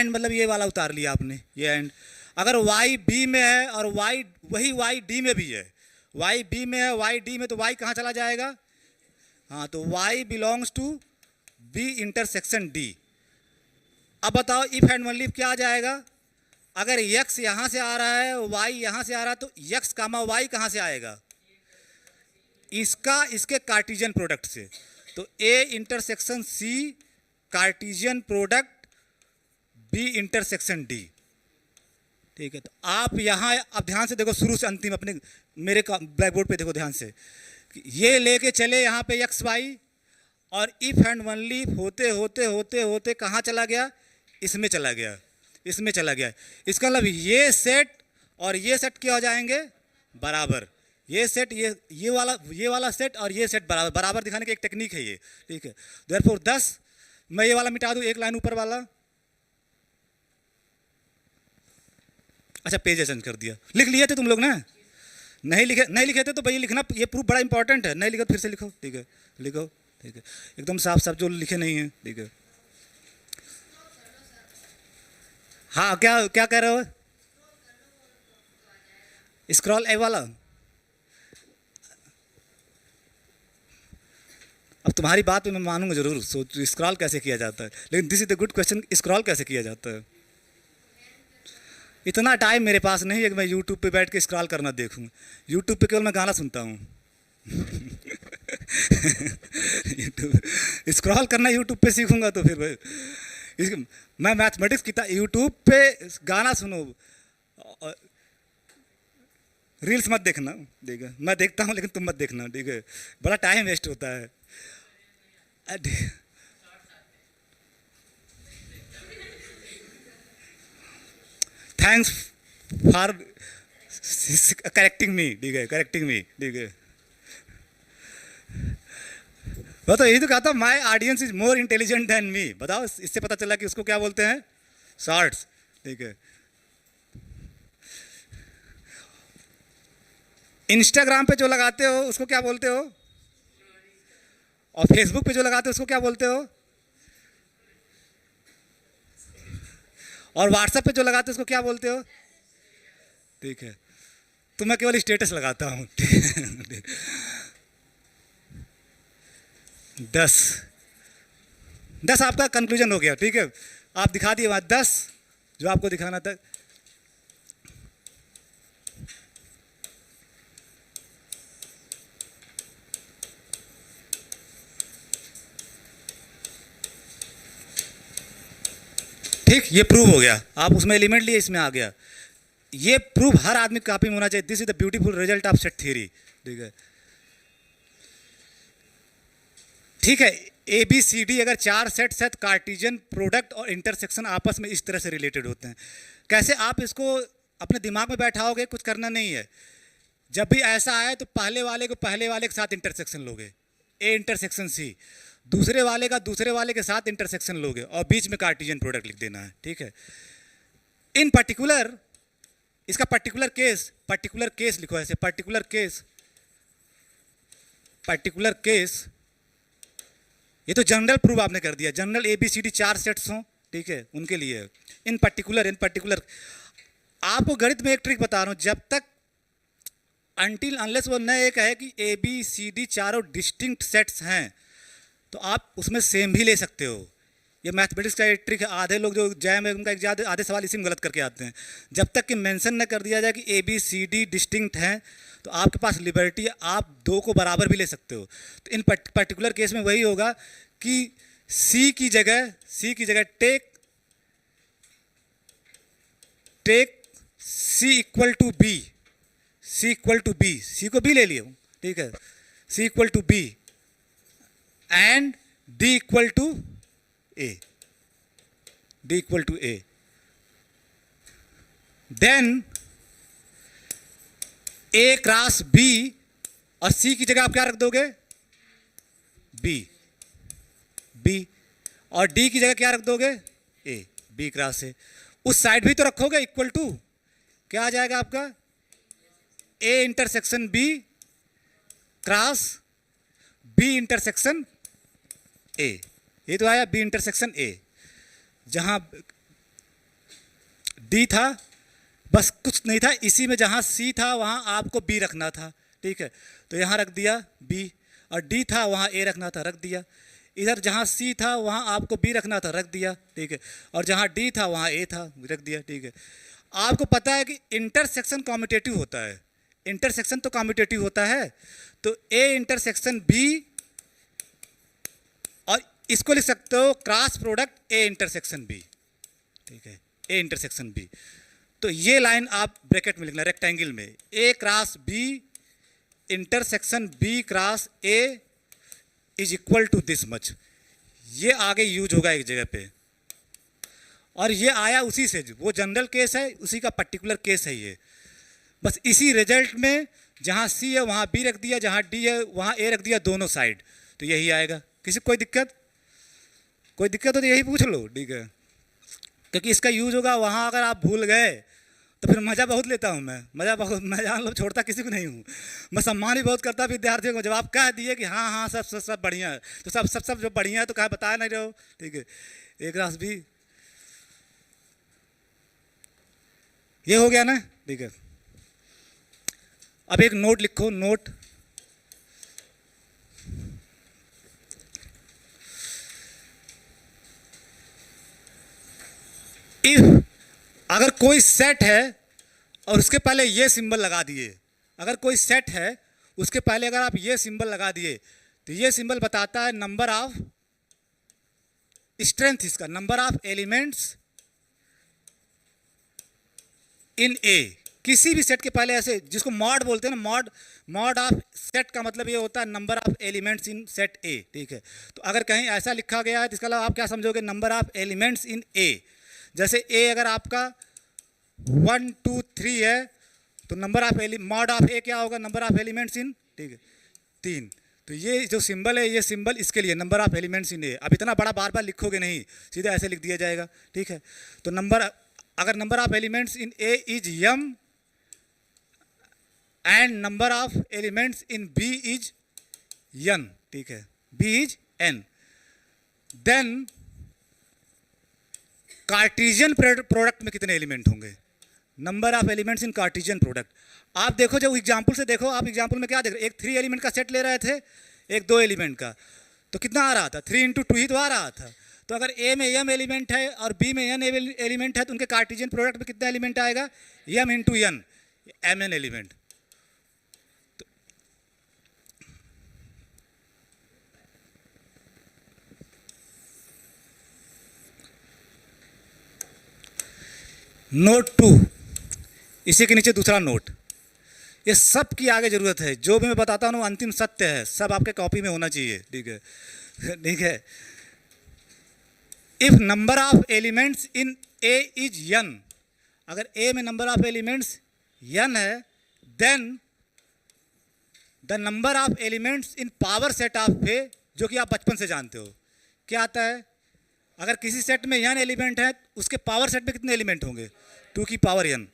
मतलब ये वाला उतार लिया आपने, ये एंड। अगर y b में है और वही y d में भी है, y b में है y d में, तो y कहाँ चला जाएगा? हाँ, तो y belongs to b intersection d। अब बताओ इफ एंड ओनली क्या आ जाएगा? अगर x यहाँ से आ रहा है, y यहाँ से आ रहा है, तो x कामा y कहाँ से आएगा? इसके कार्टिजियन प्रोडक्ट से। तो a intersection c Cartesian product b intersection d, ठीक है। तो आप यहाँ अब ध्यान से देखो, शुरू से अंतिम अपने मेरे ब्लैक बोर्ड पे देखो ध्यान से, ये लेके चले यहाँ पे एक्स वाई, और इफ एंड ओनली होते होते होते होते कहाँ चला गया, इसमें चला गया, इसमें चला गया। इसका मतलब ये सेट और ये सेट क्या हो जाएंगे, बराबर। ये सेट ये वाला सेट और ये सेट बराबर, बराबर दिखाने की एक टेक्निक है ये, ठीक है। देयरफॉर 10, मैं ये वाला मिटा दूं, एक लाइन ऊपर वाला, अच्छा पेज चेंज कर दिया। लिख लिए थे तुम लोग ना, नहीं लिखे थे तो भाई लिखना, ये प्रूफ बड़ा इंपॉर्टेंट है, नहीं लिखा फिर से लिखो, ठीक है, लिखो, ठीक है, एकदम साफ साफ जो लिखे नहीं है, ठीक है। हाँ, क्या क्या कह रहे हो, स्क्रॉल ए वाला, अब तुम्हारी बात में मैं मानूंगा जरूर, सो स्क्रॉल कैसे किया जाता है, लेकिन this is the good question, scroll कैसे किया जाता है। इतना टाइम मेरे पास नहीं है कि मैं यूट्यूब पे बैठ के स्क्रॉल करना देखूँ, यूट्यूब पे केवल मैं गाना सुनता हूँ। स्क्रॉल करना यूट्यूब पे सीखूंगा तो फिर मैं मैथमेटिक्स की यूट्यूब पे गाना सुनो, रील्स मत देखना, ठीक है, मैं देखता हूँ लेकिन तुम मत देखना, ठीक है, बड़ा टाइम वेस्ट होता है। थैंक्स फॉर करेक्टिंग मी, ठीक है, करेक्टिंग मी, ठीक है। वो तो यही तो कहा था, my audience is more intelligent than me. बताओ, इससे पता चला कि उसको क्या बोलते हैं, शॉर्ट्स, ठीक है। इंस्टाग्राम पे जो लगाते हो उसको क्या बोलते हो, और फेसबुक पे जो लगाते हो उसको क्या बोलते हो, और व्हाट्सएप पे जो लगाते हो उसको क्या बोलते हो, ठीक है। तो मैं केवल स्टेटस लगाता हूँ। 10 आपका कंक्लूजन हो गया, ठीक है, आप दिखा दिए वहाँ 10 जो आपको दिखाना था। ठीक, ये प्रूव हो गया, आप उसमें एलिमेंट लिए, इसमें आ गया। ये प्रूव हर आदमी कॉपी में होना चाहिए। This is the beautiful result of set theory, ठीक है। ठीक है, ए बी सी डी अगर 4 सेट्स है, कार्टिजन प्रोडक्ट और इंटरसेक्शन आपस में इस तरह से रिलेटेड होते हैं। कैसे आप इसको अपने दिमाग में बैठाओगे, कुछ करना नहीं है। जब भी ऐसा आए तो पहले वाले के साथ इंटरसेक्शन लोगे, ए इंटरसेक्शन सी, दूसरे वाले का दूसरे वाले के साथ इंटरसेक्शन लोगे, और बीच में कार्टिजन प्रोडक्ट लिख देना है, ठीक है। इन पर्टिकुलर, इसका पर्टिकुलर केस लिखो ऐसे, पर्टिकुलर केस, ये तो जनरल प्रूफ आपने कर दिया, general A B C D 4 sets हों, ठीक है, उनके लिए। इन पर्टिकुलर आपको गणित में एक ट्रिक बता रहा हूं, जब तक अनटिल अनलेस वो न एक है कि ए बी सी डी चारों डिस्टिंक्ट सेट्स हैं, तो आप उसमें सेम भी ले सकते हो। ये मैथमेटिक्स का एक ट्रिक है, आधे लोग जो जैम है उनका आधे सवाल इसी में गलत करके आते हैं। जब तक कि मेंशन न कर दिया जाए कि A B C D distinct हैं, तो आपके पास लिबर्टी है, आप 2 को बराबर भी ले सकते हो। तो इन पर्टिकुलर केस में वही होगा कि सी की जगह take C equal to B, C को बी ले लिया, ठीक है, C equal to B and D equal to A, then A cross B, और सी की जगह आप क्या रख दोगे, बी, और डी की जगह क्या रख दोगे, ए, बी क्रॉस ए। उस साइड भी तो रखोगे, इक्वल टू क्या आ जाएगा आपका, A intersection B cross B intersection A, ये तो आया बी इंटरसेक्शन ए। जहां डी था बस कुछ नहीं था, इसी में जहां सी था वहां आपको बी रखना था, ठीक है, तो यहां रख दिया बी, और डी था वहां ए रखना था, रख दिया। इधर जहां सी था वहां आपको बी रखना था, रख दिया, ठीक है, और जहां डी था वहां ए था, रख दिया, ठीक है। आपको पता है कि इंटरसेक्शन कॉम्यूटेटिव होता है, इंटरसेक्शन तो कॉम्यूटेटिव होता है, तो ए इंटरसेक्शन बी, और इसको लिख सकते हो cross product A intersection B, ठीक है, ए इंटरसेक्शन बी। तो ये लाइन आप ब्रैकेट में लिखना रेक्टेंगल में, A cross B intersection B cross A is equal to this much. ये आगे यूज होगा एक जगह पे, और ये आया उसी से, वो जनरल केस है, उसी का पर्टिकुलर केस है ये। बस इसी रिजल्ट में जहाँ सी है वहाँ बी रख दिया, जहाँ डी है वहाँ ए रख दिया, दोनों साइड, तो यही आएगा। किसी कोई दिक्कत? कोई दिक्कत हो तो यही पूछ लो, ठीक है, क्योंकि इसका यूज होगा वहाँ। अगर आप भूल गए तो फिर मज़ा बहुत लेता हूँ मैं जान लो, छोड़ता किसी को नहीं हूँ। मैं सम्मान भी बहुत करता विद्यार्थियों को। जब आप कह दिए कि हाँ हाँ सब बढ़िया है, तो सब जो बढ़िया है तो कहा बता नहीं रहे हो, ठीक है। एक रास भी ये हो गया ना, ठीक है। अब एक नोट लिखो, नोट इफ अगर कोई सेट है और उसके पहले ये सिंबल लगा दिए, अगर कोई सेट है उसके पहले अगर आप ये सिंबल लगा दिए, तो ये सिंबल बताता है नंबर ऑफ स्ट्रेंथ, इसका नंबर ऑफ एलिमेंट्स इन ए। किसी भी सेट के पहले ऐसे, जिसको मॉड बोलते हैं ना, मॉड ऑफ सेट का मतलब ये होता है number of elements in set ए, ठीक है। तो अगर कहीं ऐसा लिखा गया है तो इसका मतलब आप क्या समझोगे, नंबर ऑफ एलिमेंट्स इन ए। जैसे ए अगर आपका 1 2 3 है, तो number of mod of A क्या होगा, नंबर ऑफ एलिमेंट्स इन, ठीक है, 3। तो ये जो सिंबल है, ये सिंबल इसके लिए नंबर ऑफ एलिमेंट्स इन ए। अब इतना बड़ा बार बार लिखोगे नहीं, सीधे ऐसे लिख दिया जाएगा, ठीक है। तो अगर number of elements in A is m and number of elements in b is n, ठीक है, b is n, then Cartesian product में कितने एलिमेंट होंगे, number of elements in Cartesian product. आप देखो, जब एग्जाम्पल से देखो, आप एग्जाम्पल में क्या देख रहे हो, एक 3 एलिमेंट का सेट ले रहे थे, एक 2 एलिमेंट का, तो कितना आ रहा था, 3 × 2 ही तो आ रहा था। तो अगर ए में m एलिमेंट है और b में n एलिमेंट है, तो उनके कार्टेशियन प्रोडक्ट में कितना एलिमेंट आएगा, m × n, mn element. Note 2, इसी के नीचे दूसरा नोट, ये सब की आगे जरूरत है। जो भी मैं बताता हूँ अंतिम सत्य है, सब आपके कॉपी में होना चाहिए, ठीक है, ठीक है। If number of elements in A is n, अगर ए में नंबर ऑफ एलिमेंट्स n है, then the number of elements in power set of A, जो कि आप बचपन से जानते हो क्या आता है, अगर किसी सेट में n एलिमेंट है, उसके पावर सेट में कितने एलिमेंट होंगे, 2 की पावर n।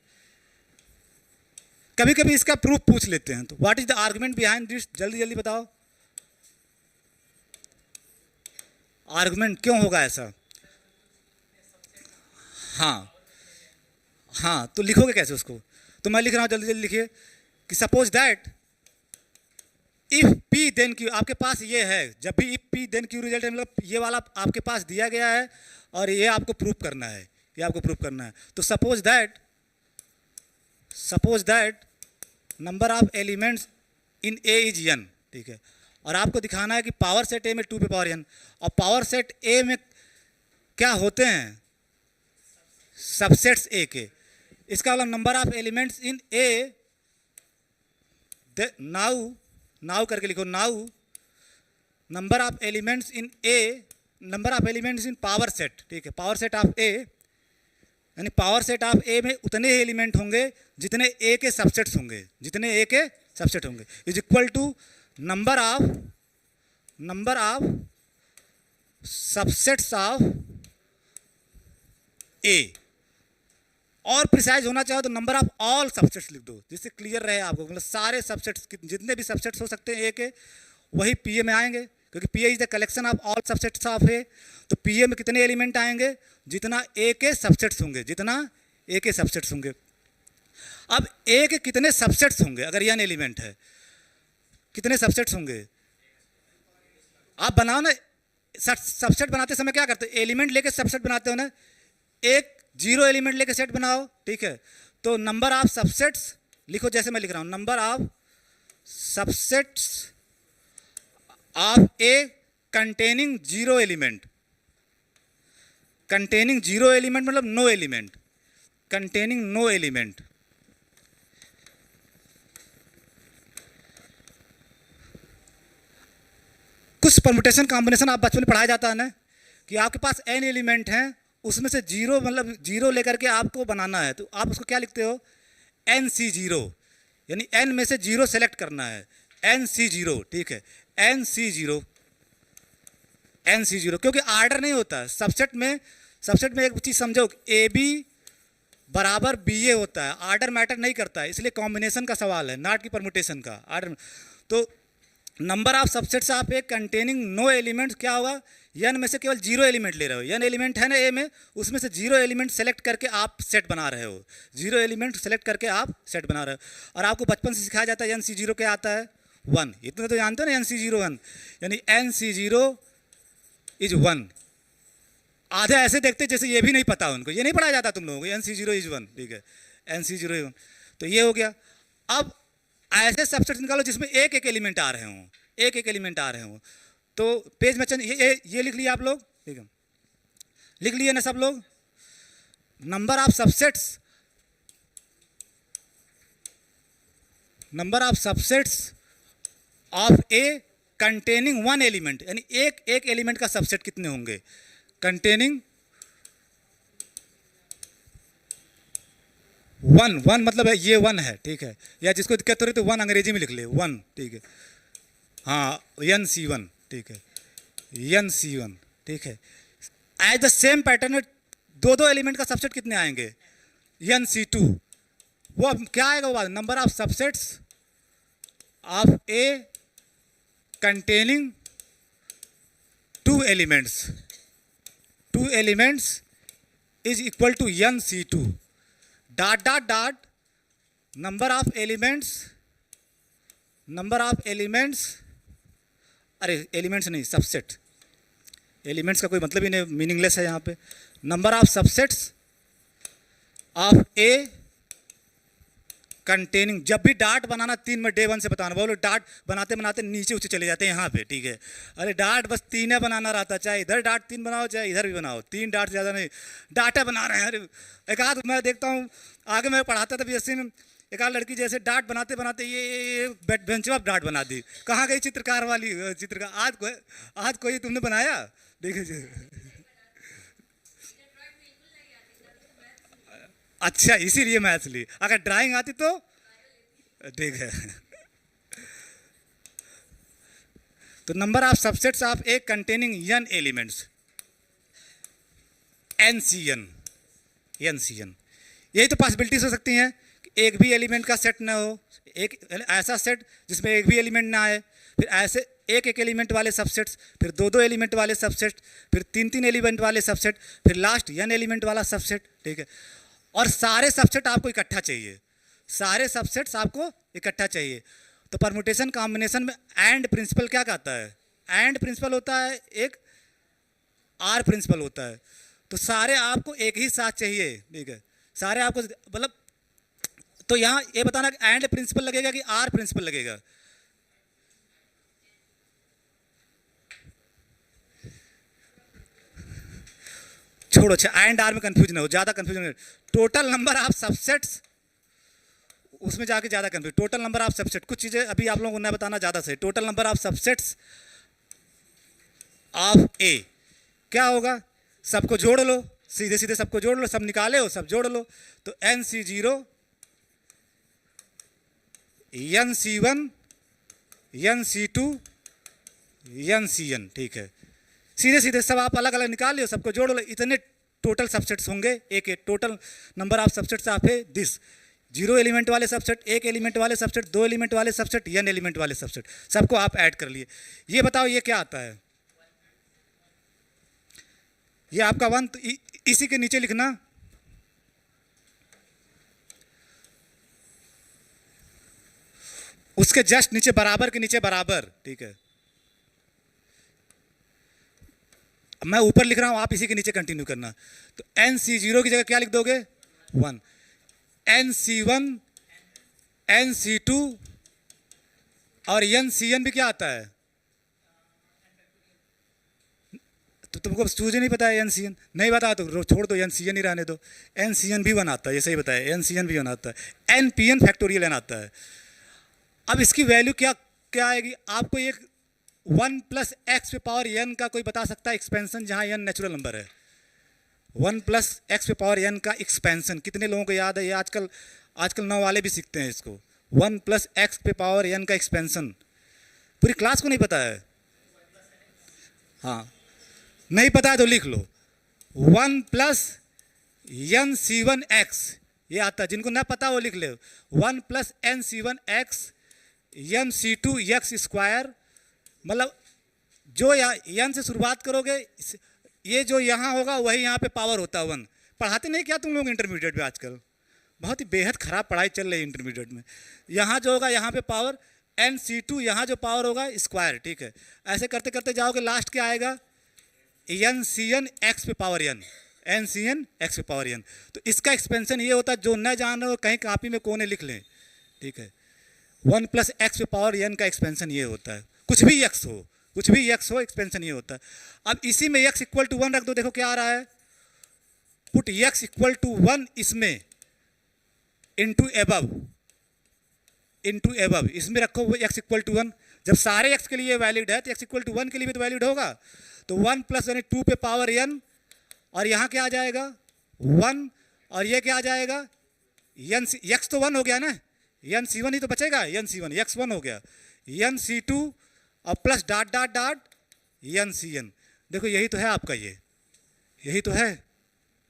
कभी कभी इसका प्रूफ पूछ लेते हैं, तो what is the argument behind this, जल्दी जल्दी बताओ, आर्गुमेंट क्यों होगा ऐसा। हाँ, तो लिखोगे कैसे उसको, तो मैं लिख रहा हूँ, जल्दी जल्दी लिखिए कि suppose that if P then Q, आपके पास ये है, जब भी if P then Q result है, मतलब ये वाला आपके पास दिया गया है और ये आपको प्रूफ करना है, ये आपको प्रूफ करना है। तो suppose that number of elements in A is n, ठीक है, और आपको दिखाना है कि पावर सेट ए में 2 पे पावर n, और पावर सेट ए में क्या होते हैं, सबसेट्स ए के। इसका मतलब number of elements in A, now करके लिखो, now number of elements in A, number of elements in power set, ठीक है, पावर सेट ऑफ ए, यानी पावर सेट ऑफ ए में उतने एलिमेंट होंगे जितने ए के सबसेट्स होंगे, जितने ए के सबसेट होंगे, is equal to number of subsets of A. और प्रिसाइज होना चाहो तो नंबर ऑफ ऑल सबसेट्स लिख दो, जिससे क्लियर रहे आपको, मतलब सारे सबसेट्स, जितने भी सबसेट्स हो सकते हैं ए के, वही पी ए में आएंगे, क्योंकि P A is the collection of all subsets of A. तो पी ए में कितने एलिमेंट आएंगे, जितना ए के सबसेट्स होंगे, जितना ए के सबसेट्स होंगे। अब ए के कितने सबसेट्स होंगे, अगर n एलिमेंट है, कितने सबसेट्स होंगे, आप बनाओ ना, सबसेट बनाते समय क्या करते हो, एलिमेंट लेके सबसेट बनाते हो ना, एक 0 एलिमेंट लेके सेट बनाओ, ठीक है। तो नंबर ऑफ सबसेट्स लिखो, जैसे मैं लिख रहा हूं, number of subsets of A containing 0 element, containing 0 element मतलब no element, containing no element. कुछ परमुटेशन कॉम्बिनेशन आप बचपन में पढ़ाया जाता है ना कि आपके पास n एलिमेंट हैं, उसमें से जीरो मतलब जीरो लेकर के आपको बनाना है, तो आप उसको क्या लिखते हो, NC0, यानी n में से जीरो सेलेक्ट करना है, NC0, ठीक है, NC0, NC0, क्योंकि आर्डर नहीं होता है सबसेट में एक चीज़ समझो, AB बराबर BA होता है, आर्डर मैटर नहीं करता है, इसलिए कॉम्बिनेशन का सवाल है, नॉट की परमुटेशन का आर्डर। तो number of subsets of A containing no elements क्या होगा, n में से केवल जीरो एलिमेंट ले रहे हो, n एलिमेंट है ना A में, उसमें से जीरो एलिमेंट सेलेक्ट करके आप सेट बना रहे हो, जीरो एलिमेंट सेलेक्ट करके आप सेट बना रहे हो। और आपको बचपन से सिखाया जाता है NC0 क्या आता है, 1, इतना तो जानते हो ना, NC0 1, यानी NC0 इज 1। आधे ऐसे देखते जैसे ये भी नहीं पता उनको, ये नहीं पढ़ाया जाता तुम लोगों को, NC0 इज 1, ठीक है, NC0 इज 1। तो ये हो गया। अब ऐसे सबसेट निकालो जिसमें एक एक एलिमेंट आ रहे हों, एक एक एलिमेंट आ रहे हों। तो पेज में ये लिख लिया आप लोग, ठीक है, लिख लिए ना सब लोग, number of subsets of A containing one element, यानी एक एक एलिमेंट का सबसेट कितने होंगे, कंटेनिंग वन मतलब है ये 1 है, ठीक है, या जिसको दिक्कत हो रही तो 1 अंग्रेजी में लिख ले, 1, ठीक है, हाँ, NC1, ठीक है, NC1, ठीक है। एज द सेम पैटर्न दो दो एलिमेंट का सबसेट कितने आएंगे, NC2, वो क्या आएगा, वो number of subsets of A containing two elements is equal to NC2 dot dot dot number of elements, अरे एलिमेंट्स नहीं, सबसेट, एलिमेंट्स का कोई मतलब ही नहीं, मीनिंगलेस है यहाँ पे, number of subsets of A containing, जब भी डाट बनाना 3 में डे 1 से बताना, बोलो डाट बनाते बनाते नीचे ऊँचे चले जाते हैं यहाँ पे, ठीक है, अरे डाट बस 3 है बनाना रहता, चाहे इधर डाट 3 बनाओ चाहे इधर भी बनाओ, 3 डाट से ज़्यादा नहीं, डाटा बना रहे हैं। अरे एक आध मैं देखता हूँ, आगे मैं पढ़ाता था BSc में, एक आध लड़की जैसे डाट बनाते बनाते ये बेंच पर डाट बना दी, कहाँ गई चित्रकार वाली चित्रकार, आज कोई तुमने बनाया, देखिए अच्छा इसीलिए मैथ्स ली, अगर ड्राइंग आती तो ठीक है। तो number of subsets of A containing n elements, NCN, यही तो पॉसिबिलिटीज हो सकती हैं कि एक भी एलिमेंट का सेट ना हो, एक ऐसा सेट जिसमें एक भी एलिमेंट ना आए, फिर ऐसे एक एक एलिमेंट वाले सबसेट्स, फिर दो दो एलिमेंट वाले सबसेट, फिर तीन तीन एलिमेंट वाले सबसेट, फिर लास्ट n एलिमेंट वाला सबसेट, ठीक है। और सारे सबसेट आपको इकट्ठा चाहिए, सारे सबसेट्स आपको इकट्ठा चाहिए। तो परमुटेशन कॉम्बिनेशन में एंड प्रिंसिपल क्या कहता है, एंड प्रिंसिपल होता है, एक आर प्रिंसिपल होता है, तो सारे आपको एक ही साथ चाहिए, ठीक है, सारे आपको मतलब, तो यहाँ ये बताना कि एंड प्रिंसिपल लगेगा कि आर प्रिंसिपल लगेगा, छोड़ो, अच्छा एंड आर में कंफ्यूजन हो, ज़्यादा कंफ्यूजन है। टोटल नंबर ऑफ सबसेट्स, उसमें जाके ज़्यादा confuse, total number of subset, कुछ चीज़ें अभी आप लोगों को न बताना ज़्यादा सही। Total number of subsets of A क्या होगा, सबको जोड़ लो, सीधे सीधे सबको जोड़ लो, सब निकाले हो सब जोड़ लो, तो NC0 NC1 NC2 NCN, ठीक है, सीधे सीधे सब आप अलग अलग निकाल लियो, सबको जोड़ लो, इतने टोटल सबसेट्स होंगे एक total number of subsets of है दिस, 0 एलिमेंट वाले सबसेट, 1 एलिमेंट वाले सबसेट, 2 एलिमेंट वाले सबसेट, n एलिमेंट वाले सबसेट, सबको आप ऐड कर लिए। ये बताओ ये क्या आता है, ये आपका 1, तो इसी के नीचे लिखना उसके जस्ट नीचे बराबर के नीचे बराबर, ठीक है, मैं ऊपर लिख रहा हूं, आप इसी के नीचे कंटिन्यू करना। तो NC0 की जगह क्या लिख दोगे, 1, NC1 NC2 और NCN भी क्या आता है, तो तुमको चूज ही नहीं पता है एन सी एन, नहीं बता तो छोड़ दो, एन सी एन ही रहने दो। एन सी एन भी बनाता है, ये सही बताया, एन सी एन भी बनाता है, n P n factorial n आता है। अब इसकी वैल्यू क्या क्या आएगी आपको, एक 1 प्लस एक्स पे पावर एन का कोई बता सकता है एक्सपेंशन, जहाँ एन नेचुरल नंबर है। 1 प्लस एक्स पे पावर एन का एक्सपेंशन कितने लोगों को याद है, ये आजकल 9 वाले भी सीखते हैं इसको। 1 प्लस एक्स पे पावर एन का एक्सपेंशन पूरी क्लास को नहीं पता है। हाँ, नहीं पता है तो लिख लो, 1 plus n C one x, ये आता है, जिनको ना पता वो लिख ले, 1 plus n C one x n C two x square, मतलब जो एन से शुरुआत करोगे, ये जो यहाँ होगा वही यहाँ पे पावर होता है 1। पढ़ाते नहीं क्या तुम लोग इंटरमीडिएट में आजकल, बहुत ही बेहद खराब पढ़ाई चल रही है इंटरमीडिएट में। यहाँ जो होगा यहाँ पे पावर एन सी टू, यहाँ जो पावर होगा स्क्वायर, ठीक है। ऐसे करते करते जाओगे, लास्ट क्या आएगा, एन सी एन एक्स पे power n, n C n x पे पावर एन। तो इसका एक्सपेंशन ये होता है, जो न जान रहे हो कहीं कापी में कोने लिख लें, ठीक है। 1 प्लस एक्स पे पावर एन का एक्सपेंशन ये होता है, कुछ भी एक्स हो, कुछ भी एक्स हो, एक्सपेंशन ये होता है। अब इसी में एक्स इक्वल टू 1 रख दो, देखो क्या आ रहा है, पुट एक्स इक्वल टू 1 इसमें इंटू एबव, इसमें रखो वो एक्स इक्वल टू 1। जब सारे एक्स के लिए वैलिड है तो एक्स इक्वल टू 1 के लिए भी तो वैलिड होगा। तो 1 प्लस यानी 2 पे पावर एन, और यहाँ क्या आ जाएगा 1, और ये क्या आ जाएगा एन सी, एक्स तो 1 हो गया ना, एन सी 1 ही तो बचेगा, एन सी 1 एक्स 1 हो गया, एन सी 2 और plus dot dot dot n C n. देखो यही तो है आपका, ये यही तो है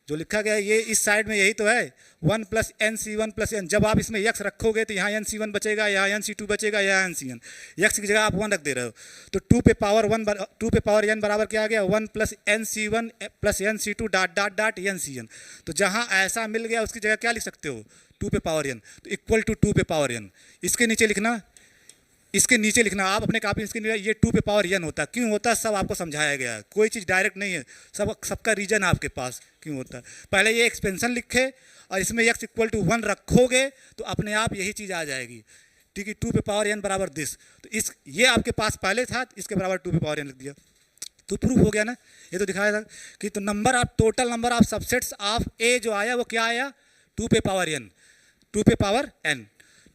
जो लिखा गया है, ये इस साइड में यही तो है, 1 plus n C 1 plus n. जब आप इसमें एक्स रखोगे तो यहाँ एन सी 1 बचेगा, यहाँ एन सी 2 बचेगा, यहाँ एन सी एन, एक्स की जगह आप 1 रख दे रहे हो। तो 2 पे पावर एन बराबर क्या आ गया, 1 plus n C 1 plus n C 2 dot dot dot n C n. तो जहाँ ऐसा मिल गया उसकी जगह क्या लिख सकते हो, 2 पे पावर एन, तो इक्वल टू 2 पे पावर एन। इसके नीचे लिखना, इसके नीचे लिखना आप अपने कापी, इसके नीचे ये 2 पे पावर एन होता है। क्यों होता है सब आपको समझाया गया है, कोई चीज़ डायरेक्ट नहीं है, सबका रीजन आपके पास क्यों होता है। पहले ये एक्सपेंशन लिखे और इसमें एक्स इक्वल टू 1 रखोगे तो अपने आप यही चीज़ आ जाएगी, ठीक है। 2 पे पावर एन बराबर दिस, तो इस ये आपके पास पहले था, इसके बराबर 2 पे पावर एन लिख दिया, तो प्रूफ हो गया ना। ये तो दिखाया था कि तो number of total number of subsets of A जो आया वो क्या आया, 2 पे पावर एन, 2 पे power n.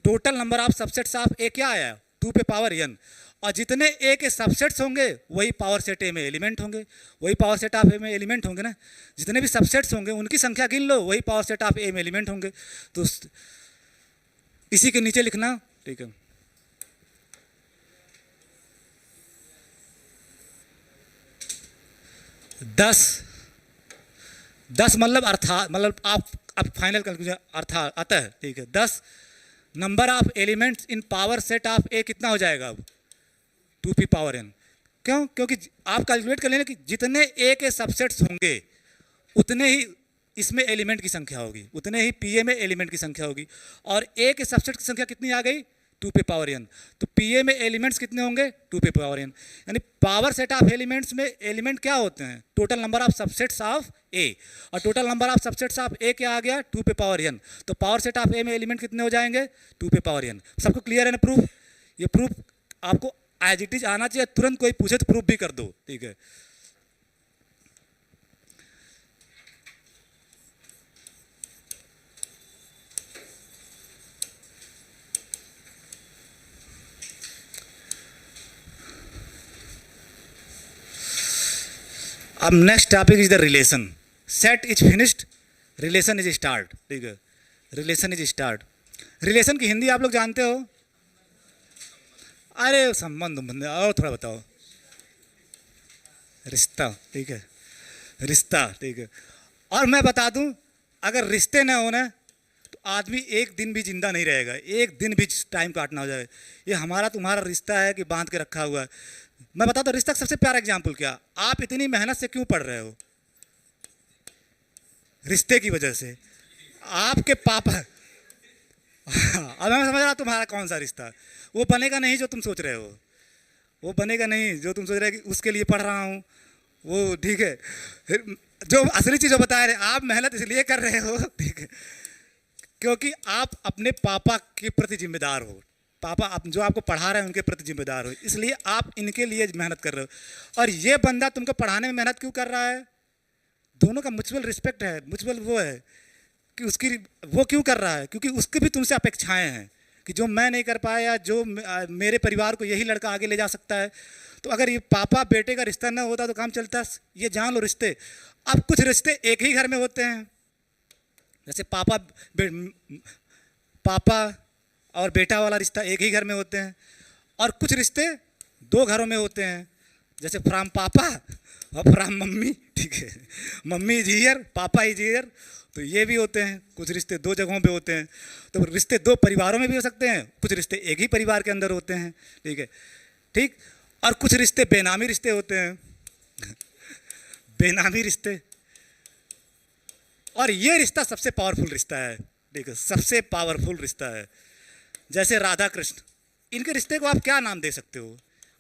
Total number of subsets of A क्या आया, 2 पे पावर एन। और जितने ए के सबसेट्स होंगे वही पावर सेट ए में एलिमेंट होंगे, वही पावर सेट ऑफ ए में एलिमेंट होंगे ना। जितने भी सबसेट्स होंगे उनकी संख्या गिन लो, वही पावर सेट ऑफ ए में एलिमेंट होंगे। तो इसी के नीचे लिखना, ठीक है। दस मतलब अर्थात, मतलब आप अब फाइनल कंक्लूजन अर्थात आता है, ठीक है। 10 number of elements in power set of A कितना हो जाएगा अब, 2 पी पावर एन। क्यों, क्योंकि आप कैलकुलेट कर लेना कि जितने ए के सबसेट्स होंगे उतने ही इसमें एलिमेंट की संख्या होगी, उतने ही पी ए में एलिमेंट की संख्या होगी। और ए के सबसेट की संख्या कितनी आ गई, 2 पे पावर एन। तो पी ए में एलिमेंट्स कितने होंगे, 2 पे पावर एन। यानी पावर सेट ऑफ एलिमेंट्स में एलिमेंट क्या होते हैं, total number of subsets of A, और total number of subsets of A क्या आ गया, 2 पे पावर एन। तो पावर सेट ऑफ ए में एलिमेंट कितने हो जाएंगे, 2 पे पावर एन। सबको क्लियर है ना प्रूफ। ये प्रूफ आपको एज इट इज आना चाहिए, तुरंत कोई पूछे तो प्रूफ भी कर दो, ठीक है। अब next topic is the relation. Set is finished, relation is start, ठीक है। Relation is start. रिलेशन की हिंदी आप लोग जानते हो, अरे संबंध, और थोड़ा बताओ, रिश्ता, ठीक है, रिश्ता, ठीक है। और मैं बता दूं, अगर रिश्ते ना हो ना तो आदमी एक दिन भी जिंदा नहीं रहेगा, एक दिन भी टाइम काटना हो जाए। ये हमारा तुम्हारा रिश्ता है कि बांध के रखा हुआ है। मैं बताता हूँ रिश्ता का सबसे प्यारा एग्जाम्पल क्या, आप इतनी मेहनत से क्यों पढ़ रहे हो, रिश्ते की वजह से। आपके पापा अब मैं समझ रहा तुम्हारा कौन सा रिश्ता, वो बनेगा नहीं जो तुम सोच रहे हो, वो बनेगा नहीं जो तुम सोच रहे हो कि उसके लिए पढ़ रहा हूँ, वो ठीक है। जो असली चीज़ बता रहे, आप मेहनत इसलिए कर रहे हो, ठीक है, क्योंकि आप अपने पापा के प्रति जिम्मेदार हो। पापा आप जो आपको पढ़ा रहे हैं उनके प्रति जिम्मेदार हो, इसलिए आप इनके लिए मेहनत कर रहे हो। और ये बंदा तुमको पढ़ाने में मेहनत क्यों कर रहा है? दोनों का म्यूचुअल रिस्पेक्ट है, म्यूचुअल वो है कि उसकी वो क्यों कर रहा है, क्योंकि उसकी भी तुमसे अपेक्षाएं हैं कि जो मैं नहीं कर पाया, जो मेरे परिवार को यही लड़का आगे ले जा सकता है। तो अगर ये पापा बेटे का रिश्ता ना होता तो काम चलता। ये जान लो रिश्ते, अब कुछ रिश्ते एक ही घर में होते हैं, जैसे पापा और बेटा वाला रिश्ता एक ही घर में होते हैं, और कुछ रिश्ते दो घरों में होते हैं, जैसे फ्राम पापा और फ्राम मम्मी, ठीक है, मम्मी इज हियर, पापा इज हियर। तो ये भी होते हैं, कुछ रिश्ते दो जगहों पे होते हैं। तो रिश्ते दो परिवारों में भी हो सकते हैं, कुछ रिश्ते एक ही परिवार के अंदर होते हैं, ठीक है, ठीक। और कुछ रिश्ते बेनामी रिश्ते होते हैं, बेनामी रिश्ते। और ये रिश्ता सबसे पावरफुल रिश्ता है, ठीक है, सबसे पावरफुल रिश्ता है। जैसे राधा कृष्ण, इनके रिश्ते को आप क्या नाम दे सकते हो?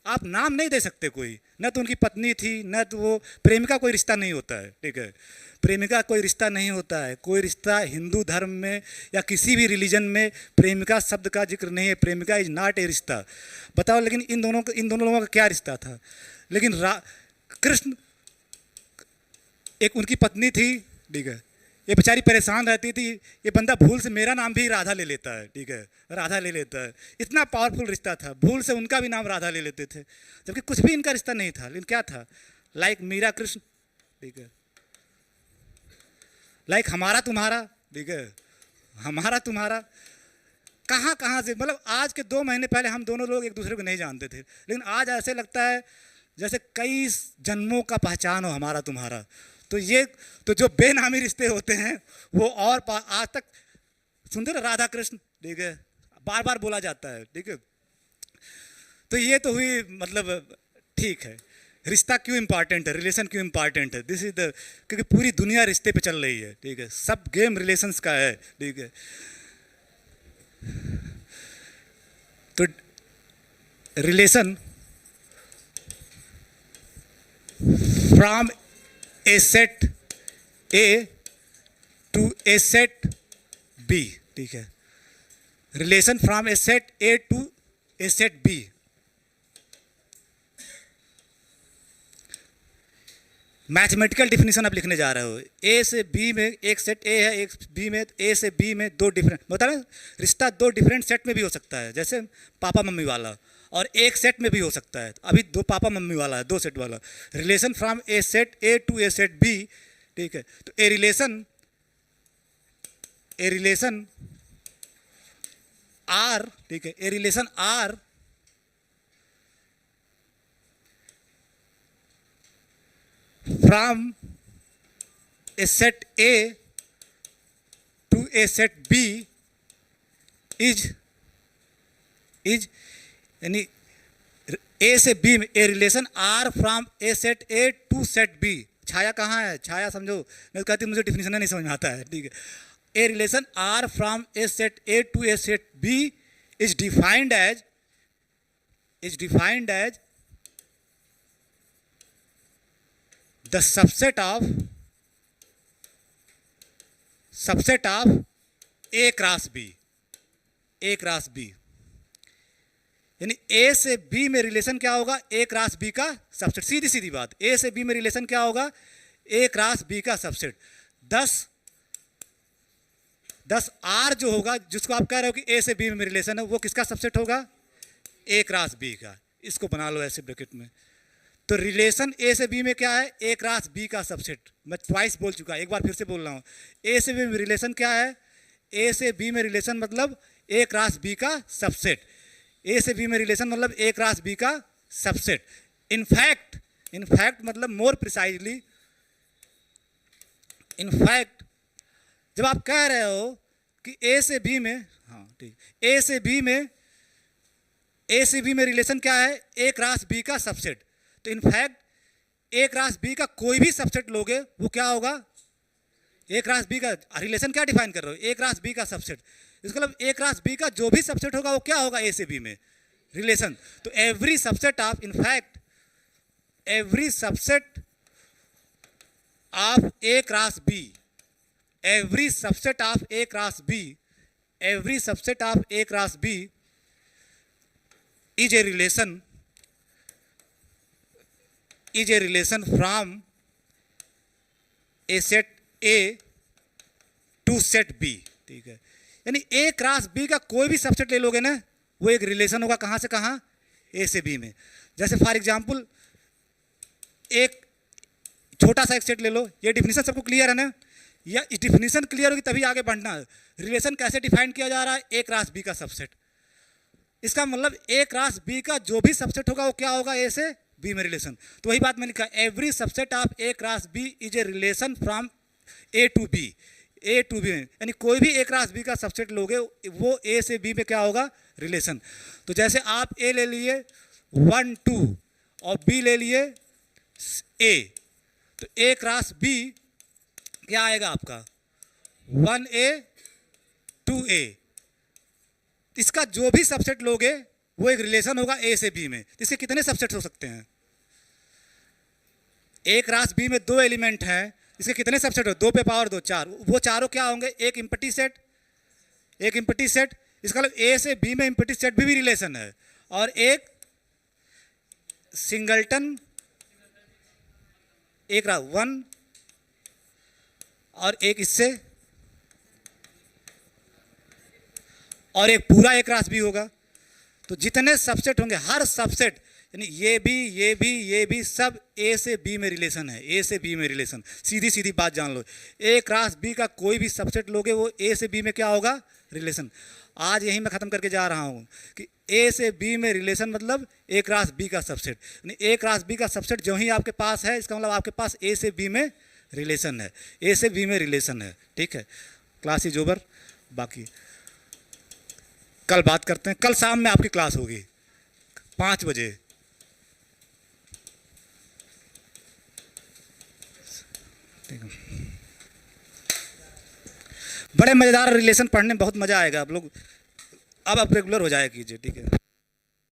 आप नाम नहीं दे सकते कोई, न तो उनकी पत्नी थी, न तो वो प्रेमिका, कोई रिश्ता नहीं होता है, ठीक है, प्रेमिका कोई रिश्ता नहीं होता है। कोई रिश्ता हिंदू धर्म में या किसी भी रिलीजन में प्रेमिका शब्द का जिक्र नहीं है। प्रेमिका इज नॉट ए रिश्ता। बताओ, लेकिन इन दोनों लोगों का क्या रिश्ता था? लेकिन कृष्ण, एक उनकी पत्नी थी, ठीक है, ये बेचारी परेशान रहती थी, ये बंदा भूल से मेरा नाम भी राधा ले लेता है, ठीक है, राधा ले लेता है। इतना पावरफुल रिश्ता था, भूल से उनका भी नाम राधा ले लेते थे, जबकि कुछ भी इनका रिश्ता नहीं था। लेकिन क्या था? लाइक मीरा कृष्ण, ठीक है, लाइक हमारा तुम्हारा, ठीक है, हमारा तुम्हारा। कहाँ कहाँ से, मतलब आज के 2 महीने पहले हम दोनों लोग एक दूसरे को नहीं जानते थे, लेकिन आज ऐसे लगता है जैसे कई जन्मों का पहचान हो हमारा तुम्हारा। तो ये तो जो बेनामी रिश्ते होते हैं वो, और आज तक सुनते ना राधा कृष्ण, ठीक है, बार बार बोला जाता है, ठीक है। तो ये तो हुई, मतलब ठीक है, रिश्ता क्यों इंपॉर्टेंट है, रिलेशन क्यों इंपॉर्टेंट है, दिस इज द, क्योंकि पूरी दुनिया रिश्ते पे चल रही है, ठीक है, सब गेम रिलेशंस का है, ठीक है। तो relation from a set A to a set B, ठीक है, relation from a set A to a set B. Mathematical definition आप लिखने जा रहे हो। ए से बी में एक सेट ए है, एक बी में, ए से बी में दो डिफरेंट, बता रहे रिश्ता दो डिफरेंट सेट में भी हो सकता है, जैसे पापा मम्मी वाला, और एक सेट में भी हो सकता है। अभी दो पापा मम्मी वाला है, दो सेट वाला। Relation from a set A to a set B, ठीक है। तो ए रिलेशन आर, ठीक है, a relation R from a set A to a set B is यानी ए से बी में a relation R from a set A to set B. Chhaya कहाँ है? छाया समझो, मैं तो कहती मुझे डिफिनीशन नहीं समझ में आता है, ठीक है। A relation R from a set A to a set B is defined as the subset of A cross B. यानी ए से बी में रिलेशन क्या होगा? ए क्रॉस बी का सबसेट। सीधी सीधी बात, ए से बी में रिलेशन क्या होगा? ए क्रॉस बी का सबसेट। 10 आर जो होगा, जिसको आप कह रहे हो कि ए से बी में रिलेशन है, वो किसका सबसेट होगा? ए क्रॉस बी का। इसको बना लो ऐसे ब्रैकेट में। तो रिलेशन ए से बी में क्या है? ए क्रॉस बी का सबसेट। मैं ट्वाइस बोल चुका, एक बार फिर से बोल रहा हूँ। ए से बी में रिलेशन क्या है? ए से बी में रिलेशन मतलब ए क्रॉस बी का सबसेट। ए से बी में रिलेशन मतलब ए क्रॉस बी का सबसेट। इनफैक्ट मतलब मोर प्रिसाइजली, इनफैक्ट जब आप कह रहे हो कि ए से बी में, हाँ ठीक, ए से बी में रिलेशन क्या है? ए क्रॉस बी का सबसेट। तो इनफैक्ट ए क्रॉस बी का कोई भी सबसेट लोगे वो क्या होगा? ए क्रॉस बी का रिलेशन क्या डिफाइन कर रहे हो? ए क्रॉस बी का सबसेट। इसका मतलब ए क्रॉस बी का जो भी सबसेट होगा वो क्या होगा? ए से बी में रिलेशन। तो every subset of, in fact every subset of A cross B, is a relation from a set A to set B, ठीक है। यानी ए क्रॉस बी का कोई भी सबसेट ले लोगे ना, वो एक रिलेशन होगा कहाँ से कहाँ, ए से बी में। जैसे फॉर एग्जांपल एक छोटा सा एक सेट ले लो, ये डिफिनीशन सबको क्लियर है ना, या डिफिनीशन क्लियर होगी तभी आगे बढ़ना है। रिलेशन कैसे डिफाइन किया जा रहा है, ए क्रॉस बी का सबसेट। इसका मतलब ए क्रॉस बी का जो भी सबसेट होगा वो क्या होगा, ए से बी में रिलेशन। तो वही बात मैंने लिखा, every subset of A cross B is a relation from A to B, A to B में, यानी कोई भी ए क्रॉस बी का सबसेट लोगे वो ए से बी में क्या होगा, रिलेशन। तो जैसे आप ए ले लिए 1 2 और बी ले लिए ए, तो ए क्रॉस बी क्या आएगा आपका 1A 2A। इसका जो भी सबसेट लोगे वो एक रिलेशन होगा ए से बी में। इसके कितने सबसेट हो सकते हैं, ए क्रॉस बी में 2 एलिमेंट हैं, इसके कितने सबसेट हो, 2 पे पावर 2 4, वो चारों क्या होंगे, एक इम्पटी सेट, एक इम्पटी सेट। इसका मतलब ए से बी में इम्पटी सेट भी रिलेशन है, और एक सिंगल्टन एक 1 और एक इससे, और एक पूरा एक क्रॉस बी होगा। तो जितने सबसेट होंगे हर सबसेट, यानी ये भी सब ए से बी में रिलेशन है, ए से बी में रिलेशन। सीधी सीधी बात जान लो, ए क्रॉस बी का कोई भी सबसेट लोगे वो ए से बी में क्या होगा, रिलेशन। आज यही मैं ख़त्म करके जा रहा हूँ कि ए से बी में रिलेशन मतलब ए क्रॉस बी का सबसेट, यानी ए क्रॉस बी का सबसेट जो ही आपके पास है इसका मतलब आपके पास ए से बी में रिलेशन है, ए से बी में रिलेशन है, ठीक है। क्लास इज ओवर, बाकी कल बात करते हैं। कल शाम में आपकी क्लास होगी 5 बजे। बड़े मज़ेदार रिलेशन पढ़ने में बहुत मज़ा आएगा। आप लोग अब आप रेगुलर हो जाया कीजिए, ठीक है।